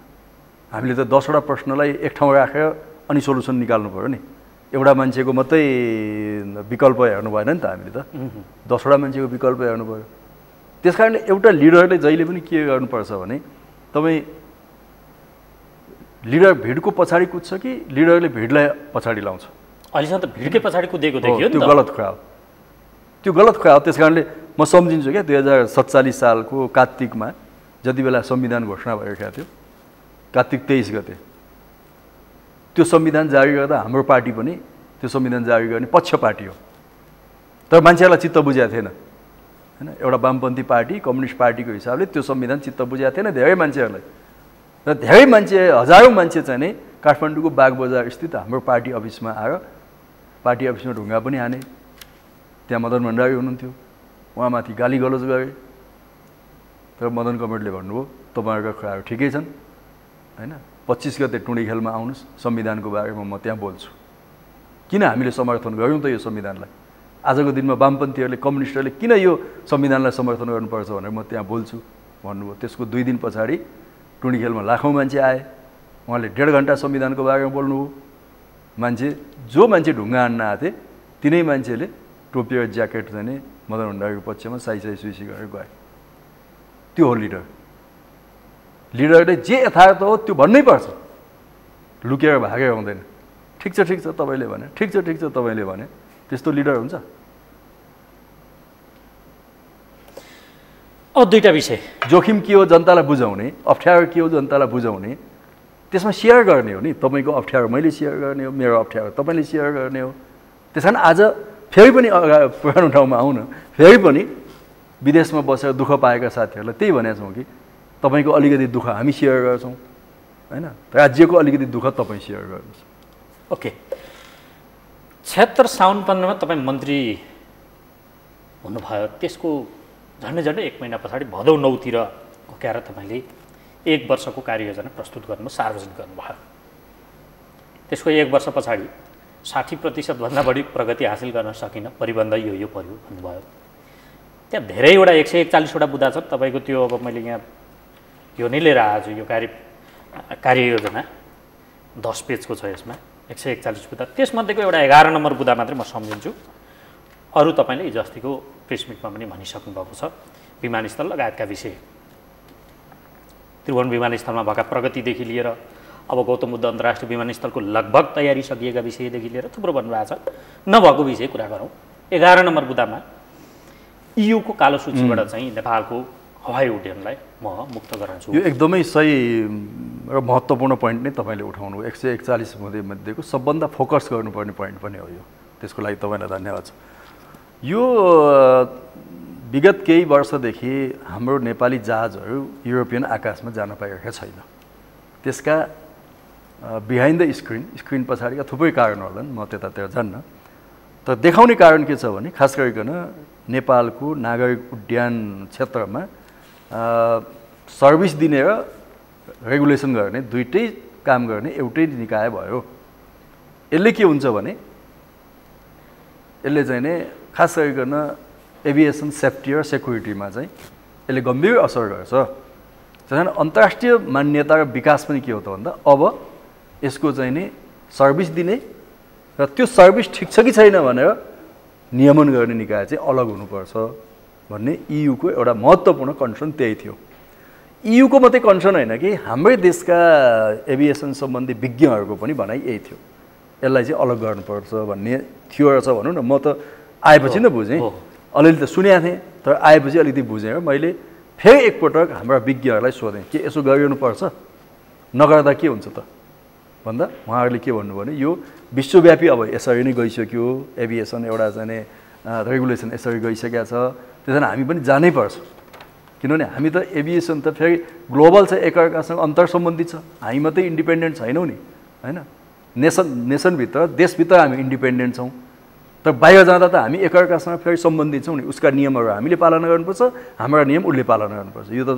हामीले त 10वटा प्रश्नलाई एक ठाउँ राखेर अनि सोल्युसन निकाल्नु पऱ्यो नि। एउटा मान्छेको मात्रै विकल्प हेर्नु भएन नि त, हामीले त 10वटा मान्छेको विकल्प हेर्नु पऱ्यो। त्यस कारणले एउटा लिडरले जहिले पनि के गर्नुपर्छ भने तपाईँ लिडर भिडको पछाडि कुद्छ कि लिडरले भिडलाई पछाडि लाउँछ? अहिलेसम्म त भिडकै पछाडि कुदेको देखियो नि त। त्यो गलत कुरा हो, त्यो गलत कुरा हो। त्यस कारणले म सम्झिन्छु क्या 2047 सालको कार्तिकमा जति बेला संविधान घोषणा भइरहेको थियो, कार्तिक 23 गते त्यो संविधान जारी गर्दा हाम्रो पार्टी पनि त्यो संविधान जारी गर्ने पक्ष पार्टी हो, तर मान्छेहरूलाई चित्त बुझेको थिएन होइन। एउटा वामपन्थी पार्टी कम्युनिस्ट पार्टीको हिसाबले त्यो संविधान चित्त बुझेको थिएन धेरै मान्छेहरूलाई, र धेरै मान्छे हजारौँ मान्छे चाहिँ नि काठमाडौँको बागबजार स्थित हाम्रो पार्टी अफिसमा आएर पार्टी अफिसमा ढुङ्गा पनि हाने। त्यहाँ मदन भण्डारी हुनुहुन्थ्यो, उहाँमाथि गाली गलोज गरे, तर मदन कमरेडले भन्नुभयो तपाईँहरूका कुराहरू ठिकै छन् होइन, 25 गते टुँडीखेलमा आउनुहोस्, संविधानको बारेमा म त्यहाँ बोल्छु। किन हामीले समर्थन गऱ्यौँ त यो संविधानलाई? आजको दिनमा वामपन्थीहरूले कम्युनिस्टहरूले किन यो संविधानलाई समर्थन गर्नुपर्छ भनेर म त्यहाँ बोल्छु भन्नुभयो। त्यसको 2 दिन पछाडि टुँडीखेलमा लाखौँ मान्छे आए, उहाँले 1.5 घन्टा संविधानको बारेमा बोल्नुभयो। जो मान्छे ढुङ्गा हान्न आएको थिए तिनै मान्छेले टोपी र ज्याकेट चाहिँ नि मदन भण्डारीको पक्षमा सुइसी गरेर गए। त्यो हो लिडर। लिडरले जे यथार्थ हो त्यो भन्नै पर्छ, लुकेर भागेर आउँदैन। ठिक छ तपाईँले भने, ठिक छ तपाईँले भने, त्यस्तो लिडर हुन्छ? अब दुईटा विषय, जोखिम के हो जनतालाई बुझाउने, अप्ठ्यारो के हो जनतालाई बुझाउने, त्यसमा सेयर गर्ने हो नि। तपाईँको अप्ठ्यारो मैले सेयर गर्ने हो, मेरो अप्ठ्यारो तपाईँले सेयर गर्ने हो। त्यस कारण आज फेरि पनि पुरानो ठाउँमा आउन, फेरि पनि विदेशमा बसेर दुःख पाएका साथीहरूलाई त्यही भनेका छौँ कि तपाईँको अलिकति दुःख हामी सेयर गर्छौँ होइन, राज्यको अलिकति दुःख तपाईँ सेयर गर्नुहोस्। ओके, 76 साउन 15मा तपाईँ मन्त्री हुनुभयो, त्यसको झन्डै 1 महिना पछाडि भदौ 9तिर घोक्याएर तपाईँले 1 वर्षको कार्ययोजना प्रस्तुत गर्नु सार्वजनिक गर्नुभयो। त्यसको 1 वर्ष पछाडि 60% भन्दा बढी प्रगति हासिल गर्न सकिन, परिबन्ध यो पर्यो भन्नुभयो। त्यहाँ धेरैवटा 141वटा बुँदा छन् तपाईँको। त्यो अब मैले यहाँ यो नै लिएर आएको छु, यो कार्ययोजना 10 पेजको छ, यसमा 141 बुँदा। त्यसमध्येको एउटा 11 नम्बर बुँदा मात्रै म सम्झिन्छु, अरू तपाईँले हिजो अस्तिको प्रेस मिटमा पनि भनिसक्नु भएको छ, विमानस्थल लगायतका विषय। त्रिभुवन विमानस्थलमा भएका प्रगतिदेखि लिएर अब गौतम बुद्ध अन्तर्राष्ट्रिय विमानस्थलको लगभग तयारी सकिएका विषयदेखि लिएर थुप्रो भन्नुभएको छ। नभएको विषय कुरा गरौँ। 11 नम्बर बुदामा EU को कालो सूचीबाट चाहिँ नेपालको हवाई उड्डयनलाई म मुक्त गराउँछु। यो एकदमै सही र महत्त्वपूर्ण पोइन्ट नै तपाईँले उठाउनु 141 मध्येको सबभन्दा फोकस गर्नुपर्ने पोइन्ट पनि हो यो। त्यसको लागि तपाईँलाई धन्यवाद छ। यो विगत केही वर्षदेखि हाम्रो नेपाली जहाजहरू युरोपियन आकाशमा जान पाइरहेका छैन। त्यसका बिहाइन्ड द स्क्रिन पछाडिका थुप्रै कारण होलान्, म त्यतातिर जान्न। तर देखाउने कारण के छ भने खास गरिकन नेपालको नागरिक उड्डयन क्षेत्रमा सर्भिस दिने र रेगुलेसन गर्ने दुईटै काम गर्ने एउटै निकाय भयो। यसले के हुन्छ भने यसले चाहिँ नि खास गरिकन एभिएसन सेफ्टी र सेक्युरिटीमा चाहिँ यसले गम्भीर असर गर्छ। त्यसैले अन्तर्राष्ट्रिय मान्यता र विकास पनि के हो त भन्दा अब यसको चाहिँ नि सर्भिस दिने र त्यो सर्भिस ठिक छ कि छैन भनेर नियमन गर्ने निकाय चाहिँ अलग हुनुपर्छ भन्ने EU को एउटा महत्त्वपूर्ण कन्सर्न त्यही थियो। EU को मात्रै कन्सर्न होइन कि हाम्रै देशका एभिएसन सम्बन्धी विज्ञहरूको पनि भनाइ यही थियो, यसलाई चाहिँ अलग गर्नुपर्छ भन्ने थियो रहेछ भनौँ न। म त आएपछि नै बुझेँ, अलिअलि त सुनेको थिएँ तर आएपछि अलिकति बुझेँ। मैले फेरि एकपटक हाम्रा विज्ञहरूलाई सोधेँ के यसो गरिनुपर्छ, नगर्दा के हुन्छ त भन्दा उहाँहरूले के भन्नुभयो भने यो विश्वव्यापी अब यसरी नै गइसक्यो, एभिएसन एउटा चाहिँ रेगुलेसन यसरी गइसकेको छ, त्यसैले हामी पनि जानै पर्छ। किनभने हामी त एभिएसन त फेरि ग्लोबल छ, एकअर्कासँग अन्तर सम्बन्धित छ। हामी मात्रै इन्डिपेन्डेन्ट छैनौँ नि, होइन? नेसनभित्र देशभित्र हामी इन्डिपेन्डेन्ट छौँ, तर बाहिर जाँदा त हामी एकअर्कासँग फेरि सम्बन्धित छौँ नि। उसका नियमहरू हामीले पालना गर्नुपर्छ, हाम्रा नियम उसले पालना गर्नुपर्छ। यो त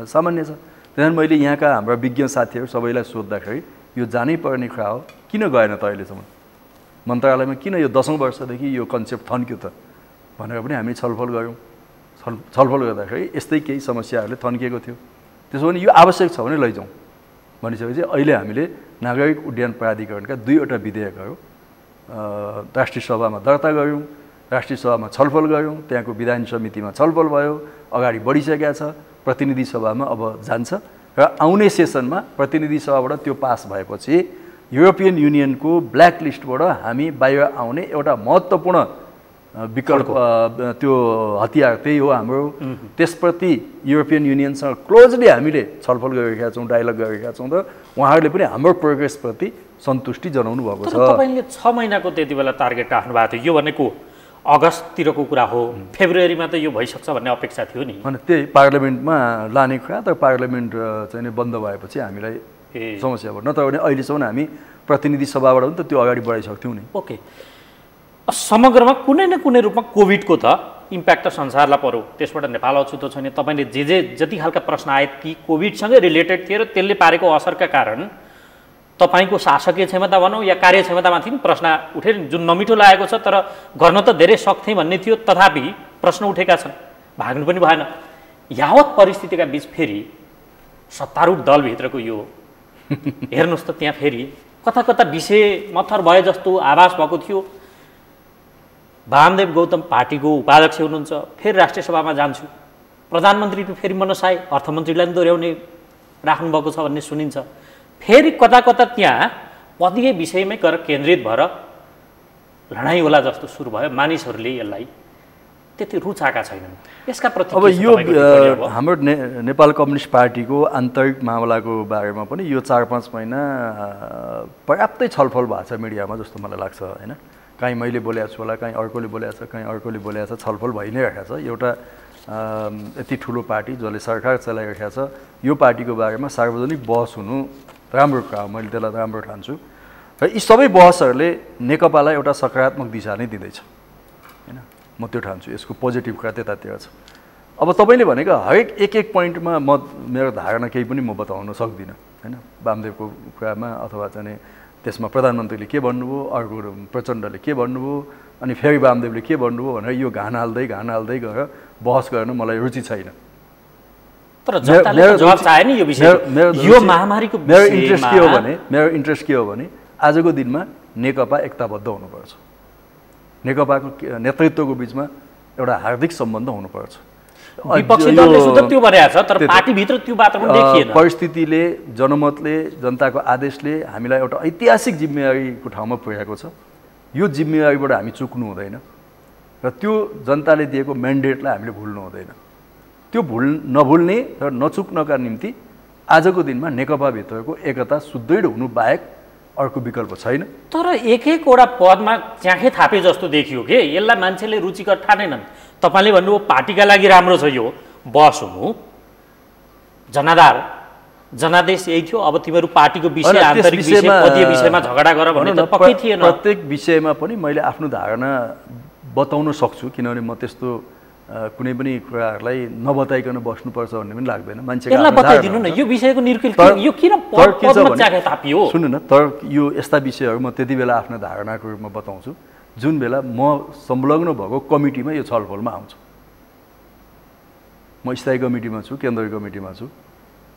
सामान्य छ। त्यहाँदेखि मैले यहाँका हाम्रा विज्ञ साथीहरू सबैलाई सोद्धाखेरि यो जानै पर्ने कुरा हो, किन गएन त अहिलेसम्म मन्त्रालयमा, किन यो 10औं वर्षदेखि यो कन्सेप्ट थन्क्यो त भनेर पनि हामी छलफल गऱ्यौँ। छलफल गर्दाखेरि यस्तै केही समस्याहरूले थन्किएको थियो। त्यसो भने यो आवश्यक छ भने लैजाउँ भनिसकेपछि अहिले हामीले नागरिक उड्डयन प्राधिकरणका 2वटा विधेयकहरू राष्ट्रिय सभामा दर्ता गऱ्यौँ, राष्ट्रिय सभामा छलफल गऱ्यौँ, त्यहाँको विधान समितिमा छलफल भयो, अगाडि बढिसकेको छ, प्रतिनिधि सभामा अब जान्छ र आउने सेसनमा प्रतिनिधि सभाबाट त्यो पास भएपछि युरोपियन युनियनको ब्ल्याक लिस्टबाट हामी बाहिर आउने एउटा महत्त्वपूर्ण विकल्प त्यो हतियार त्यही हो हाम्रो। त्यसप्रति युरोपियन युनियनसँग क्लोजली हामीले छलफल गरिरहेका छौँ, डायलग गरिरहेका छौँ र उहाँहरूले पनि हाम्रो प्रोग्रेसप्रति सन्तुष्टि जनाउनु भएको छ। तपाईँले 6 महिनाको त्यति बेला टार्गेट राख्नु भएको थियो, यो भनेको अगस्ततिरको कुरा हो, फेब्रुअरीमा त यो भइसक्छ भन्ने अपेक्षा थियो नि। अनि त्यही पार्लियामेन्टमा लाने कुरा, तर पार्लियामेन्ट चाहिँ बन्द भएपछि हामीलाई समस्या भयो। नत्र भने अहिलेसम्म हामी प्रतिनिधि सभाबाट पनि त त्यो अगाडि बढाइसक्थ्यौँ नि। ओके, समग्रमा कुनै न कुनै रूपमा कोभिडको त इम्प्याक्ट त संसारलाई पर्यो, त्यसबाट नेपाल अछुतो छैन। तपाईँले जति खालका प्रश्न आए ती कोभिडसँगै रिलेटेड थिए र त्यसले पारेको असरका कारण तपाईँको शासकीय क्षमता भनौँ या कार्य क्षमतामाथि पनि प्रश्न उठे, जुन नमिठो लागेको छ। तर गर्न त धेरै सक्थेँ भन्ने थियो, तथापि प्रश्न उठेका छन्, भाग्नु पनि भएन। यावत परिस्थितिका बीच फेरि सत्तारूढ दलभित्रको यो हेर्नुहोस् त, त्यहाँ फेरि कता कता विषय मत्थर भए जस्तो आभास भएको थियो। वामदेव गौतम पार्टीको उपाध्यक्ष हुनुहुन्छ, फेरि राष्ट्रिय सभामा जान्छु, प्रधानमन्त्री फेरि मनसाय अर्थमन्त्रीलाई पनि दोहोऱ्याउने राख्नुभएको छ भन्ने सुनिन्छ। फेरि कता कता त्यहाँ पदीय विषयमै गएर केन्द्रित भएर लडाइँ होला जस्तो सुरु भयो। मानिसहरूले यसलाई त्यति रुचाएका छैनन्। यसका प्रति अब यो हाम्रो नेपाल कम्युनिस्ट पार्टीको आन्तरिक मामलाको बारेमा पनि यो 4-5 महिना पर्याप्तै छलफल भएको छ मिडियामा जस्तो मलाई लाग्छ, होइन? काहीँ मैले बोलेको छु होला, काहीँ अर्कोले बोलेको छ, काहीँ अर्कोले बोलेको छ, छलफल भइ नै रहेको छ। एउटा यति ठुलो पार्टी जसले सरकार चलाइरहेको छ, यो पार्टीको बारेमा सार्वजनिक बहस हुनु राम्रो कुरा हो, मैले त्यसलाई राम्रो ठान्छु। र यी सबै बहसहरूले नेकपालाई एउटा सकारात्मक दिशा नै दिँदैछ, होइन? म त्यो ठान्छु, यसको पोजिटिभ कुरा त्यतातिर छ। अब तपाईँले भनेको हरेक एक पोइन्टमा मेरो धारणा केही पनि म बताउन सक्दिनँ, होइन? वामदेवको कुरामा अथवा चाहिँ त्यसमा प्रधानमन्त्रीले के भन्नुभयो, अर्को प्रचण्डले के भन्नुभयो, अनि फेरि वामदेवले के भन्नुभयो भनेर यो घान हाल्दै गएर बहस गर्न मलाई रुचि छैन। तर जनताले जवाब चाहे नि यो विषय, यो महामारीको मेरो इन्ट्रेस्ट के हो भने आजको दिनमा नेकपा एकताबद्ध हुनुपर्छ, नेकपाको नेतृत्वको बिचमा एउटा हार्दिक सम्बन्ध हुनुपर्छ। विपक्षी दलले सुद्धा त्यो भनेको छ, तर पार्टीभित्र त्यो वातावरण देखिएन। परिस्थितिले, जनमतले, जनताको आदेशले हामीलाई एउटा ऐतिहासिक जिम्मेवारीको ठाउँमा पुर्याएको छ। यो जिम्मेवारीबाट हामी चुक्नु हुँदैन र त्यो जनताले दिएको म्यान्डेटलाई हामीले भुल्नु हुँदैन। त्यो नभुल्ने र नचुक्नका निम्ति आजको दिनमा नेकपाभित्रको एकता सुदृढ हुनु बाहेक अर्को विकल्प छैन। तर एक-एकवटा पदमा च्याखे थापे जस्तो देखियो के, यसलाई मान्छेले रुचिकर ठानेनन्। तपाईँले भन्नुभयो पार्टीका लागि राम्रो छ यो, बस हुनु, जनादेश यही थियो। अब तिमीहरू पार्टीको विषय, आन्तरिक विषय, पदीय विषयमा झगडा गर भन्ने त पक्कै थिएन। प्रत्येक विषयमा पनि मैले आफ्नो धारणा बताउन सक्छु, किनभने म त्यस्तो कुनै पनि कुराहरूलाई नबताइकन बस्नुपर्छ भन्ने पनि लाग्दैन। मान्छेले बताइदिनु न यो विषयको निर्किल यो किन पदमा च्याखे थापियो? सुन्नु न, तर यो यस्ता विषयहरू म त्यति बेला आफ्नो धारणाको रूपमा बताउँछु जुन बेला म संलग्न भएको कमिटीमा यो छलफलमा आउँछ। म स्थायी कमिटीमा छु, केन्द्रीय कमिटीमा छु।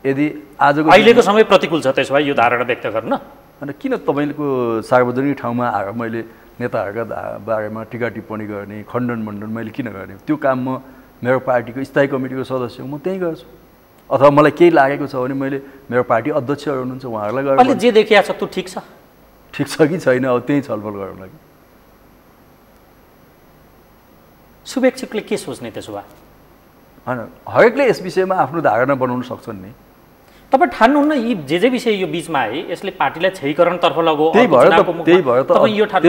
यदि आजको अहिलेको समय प्रतिकूल छ त्यसो भए यो धारणा व्यक्त गर्न, अनि किन तपाईँको सार्वजनिक ठाउँमा आएर मैले नेताहरूका बारेमा टिका टिप्पणी गर्ने, खण्डन मण्डन मैले किन गर्ने? त्यो काम म मेरो पार्टीको स्थायी कमिटीको सदस्य हो, म त्यही गर्छु। अथवा मलाई केही लागेको छ भने मैले मेरो पार्टी अध्यक्षहरू हुनुहुन्छ उहाँहरूलाई गरेर अहिले जे देखिया छ त्यो ठिक छ, ठिक छ कि छैन, अब त्यही छलफल गर्नु लागि। शुभेच्छुकले के सोच्ने त्यसो भए? होइन, हरेकले यस विषयमा आफ्नो धारणा बनाउन सक्छन् नि। तपाईँ ठान्नुहुन्न यी जे विषय यो बिचमा आए यसले पार्टीलाई क्षयीकरणतर्फ लगो? त्यही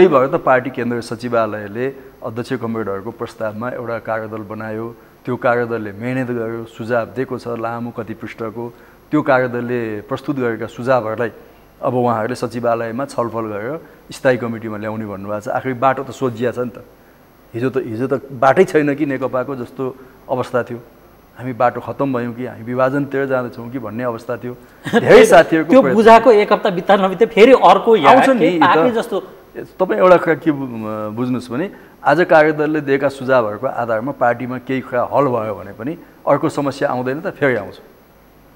भएर त पार्टी केन्द्रीय सचिवालयले अध्यक्ष कमरेडहरूको प्रस्तावमा एउटा कार्यदल बनायो। त्यो कार्यदलले मेहनत गर्यो, सुझाव दिएको छ लामो कति पृष्ठको। त्यो कार्यदलले प्रस्तुत गरेका सुझावहरूलाई अब उहाँहरूले सचिवालयमा छलफल गरेर स्थायी कमिटीमा ल्याउने भन्नुभएको छ। आखिर बाटो त सोझिया छ नि त। हिजो त बाटै छैन कि नेकपाको जस्तो अवस्था थियो। हामी बाटो खत्तम भयौँ कि हामी विभाजनतिर जाँदैछौँ कि भन्ने अवस्था थियो। धेरै साथीहरूको त्यो बुझाएको एक हप्ता बित्दा नबित्दै फेरि अर्को आउँछ नि जस्तो। तपाईँ एउटा कुरा के बुझ्नुहोस् भने आज कार्यदलले दिएका सुझावहरूको आधारमा पार्टीमा केही कुरा हल भयो भने पनि अर्को समस्या आउँदैन त, फेरि आउँछ,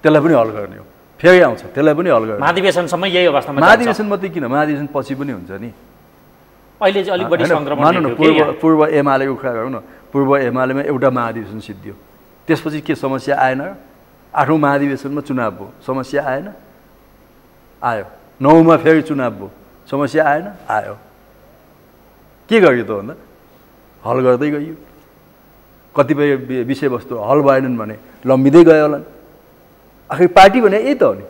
त्यसलाई पनि हल गर्ने हो। फेरि आउँछ, त्यसलाई पनि हल गर्ने। महाधिवेशनसम्म यही अवस्थामा महाधिवेशन मात्रै किन, महाधिवेशन पछि पनि हुन्छ नि। अहिले चाहिँ अलिक बढी संक्रमण मानौँ न, पूर्व एमालेको कुरा गरौँ न। पूर्व एमालेमा एउटा महाधिवेशन सिद्धियो, त्यसपछि के समस्या आएन? 8औं महाधिवेशनमा चुनाव भयो, समस्या आएन? आयो। 9मा फेरि चुनाव भयो, समस्या आएन? आयो। के गरियो त भन्दा हल गर्दै गइयो। कतिपय विषयवस्तु हल भएनन् भने लम्बिँदै गयो होला। आखिर पार्टी भने यही त हो नि,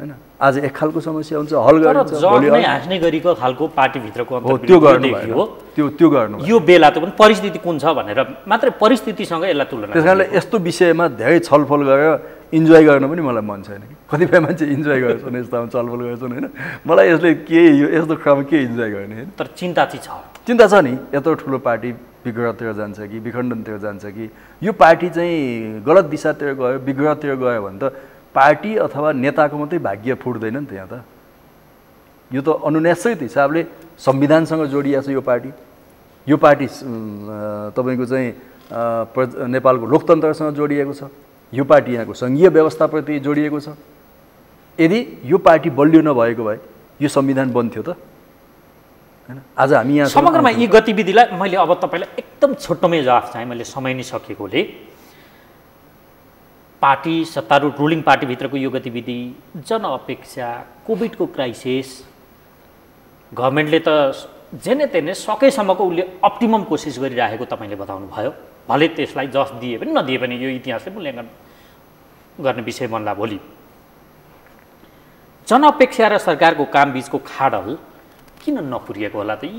हैन? आज एक खालको समस्या हुन्छ, हल गरिन्छ, भोलि हाँस्ने गरिको खालको पार्टीभित्रको त्यो गर्नु यो बेला त पनि परिस्थिति कुन छ भनेर मात्रै परिस्थितिसँग यसलाई तुलना। त्यस कारणले यस्तो विषयमा धेरै छलफल गरेर इन्जोय गर्न पनि मलाई मन छैन कि। कतिपय मान्छे इन्जोय गर्छन् यस्तामा छलफल गर्छन्, होइन? मलाई यसले के यस्तो क्रम के इन्जोय गर्ने, होइन? तर चिन्ता चाहिँ छ। चिन्ता छ नि, यत्रो ठुलो पार्टी विग्रहतिर जान्छ कि विखण्डनतिर जान्छ कि? यो पार्टी चाहिँ गलत दिशातिर गयो, विग्रहतिर गयो भने त पार्टी अथवा नेताको मात्रै भाग्य फुट्दैन नि त। यहाँ त यो त अनुन्यासित हिसाबले संविधानसँग जोडिएको छ यो पार्टी। यो पार्टी तपाईँको चाहिँ नेपालको लोकतन्त्रसँग जोडिएको छ। यो पार्टी यहाँको सङ्घीय व्यवस्थाप्रति जोडिएको छ। यदि यो पार्टी बलियो नभएको भए यो संविधान बन्थ्यो त, हैन? आज हामी यहाँ समग्रमा यी गतिविधिलाई मैले अब तपाईँलाई एकदम छोटोमै जवाफ चाहेँ, मैले समय नै सकेकोले। पार्टी सत्तारूढ रुलिङ पार्टीभित्रको यो गतिविधि, जनअपेक्षा, कोभिडको क्राइसिस, गभर्मेन्टले त जेने तेने सकेसम्मको उसले अप्टिमम कोसिस गरिरहेको तपाईँले बताउनु भयो। भले त्यसलाई जस दिए पनि नदिए पनि यो इतिहासले मूल्याङ्कन गर्ने विषय बन्ला भोलि। जनअपेक्षा र सरकारको काम बिचको खाडल किन नपुरिएको होला त?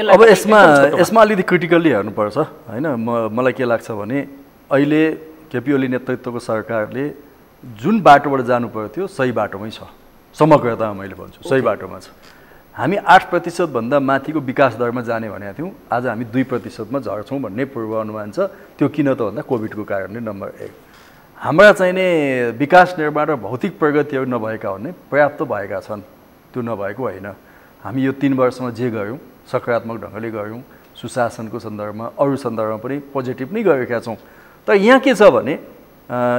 अब यसमा अलिकति क्रिटिकल्ली हेर्नुपर्छ, होइन? मलाई के लाग्छ भने अहिले केपी ओली नेतृत्वको सरकारले जुन बाटोबाट जानु पर्थ्यो सही बाटोमै छ। समग्रतामा मैले भन्छु सही बाटोमा छ। हामी 8% भन्दा माथिको विकास दरमा जाने भनेका थियौँ, आज हामी 2%मा झर्छौँ भन्ने पूर्वानुमान छ। त्यो किन त भन्दा कोभिडको कारणले। नम्बर 1, हाम्रा चाहिने विकास निर्माण र भौतिक प्रगतिहरू नभएका भन्ने पर्याप्त भएका छन्, त्यो नभएको होइन। हामी यो 3 वर्षमा जे गऱ्यौँ सकारात्मक ढङ्गले गऱ्यौँ, सुशासनको सन्दर्भमा अरू सन्दर्भमा पनि पोजिटिभ नै गरेका छौँ। तर यहाँ के छ भने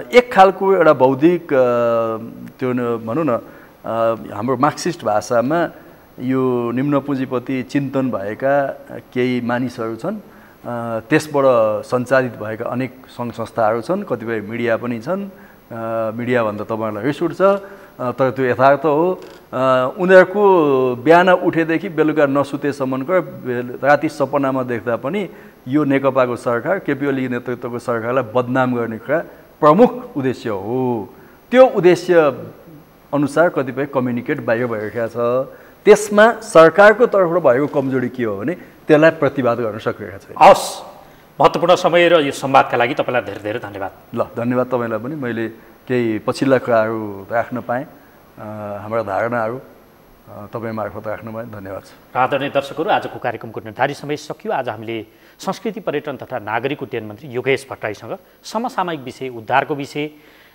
एक खालको एउटा बौद्धिक त्यो भनौँ न हाम्रो मार्क्सिस्ट भाषामा यो निम्न पुँजीपति चिन्तन भएका केही मानिसहरू छन् त्यसबाट सञ्चालित भएका अनेक सङ्घ संस्थाहरू छन्, कतिपय मिडिया पनि छन्। मिडिया भन्दा तपाईँहरूलाई रिस उठ्छ, तर त्यो यथार्थ हो। उनीहरूको बिहान उठेदेखि बेलुका नसुतेसम्मको राति सपनामा देख्दा पनि यो नेकपाको सरकार, केपी ओली नेतृत्वको सरकारलाई बदनाम गर्ने कुरा प्रमुख उद्देश्य हो। त्यो उद्देश्य अनुसार कतिपय कम्युनिकेट बाहिर भइरहेको छ। त्यसमा सरकारको तर्फबाट भएको कमजोरी के हो भने त्यसलाई प्रतिवाद गर्न सकिरहेको छैन। हवस्, महत्त्वपूर्ण समय र यो संवादका लागि तपाईँलाई धेरै धेरै धन्यवाद। ल, धन्यवाद तपाईँलाई पनि। मैले केही पछिल्ला कुराहरू राख्न पाएँ, हाम्रा धारणाहरू तपाईँ मार्फत राख्न पाएँ। धन्यवाद। आदरणीय दर्शकहरू, आजको कार्यक्रमको निर्धारित समय सकियो। आज हामीले संस्कृति पर्यटन तथा नागरिक उड्डयन मन्त्री योगेश भट्टराईसँग समसामयिक विषय, उद्धारको विषय,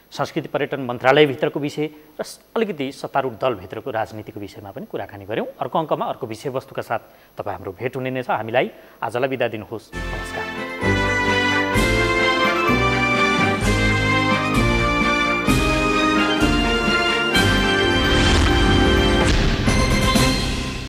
संस्कृति पर्यटन मन्त्रालयभित्रको विषय र अलिकति सत्तारूढ दलभित्रको राजनीतिको विषयमा पनि कुराकानी गऱ्यौँ। अर्को अङ्कमा अर्को विषयवस्तुका साथ तपाईँ हाम्रो भेट हुने नै छ। हामीलाई आजलाई बिदा दिनुहोस्। नमस्कार।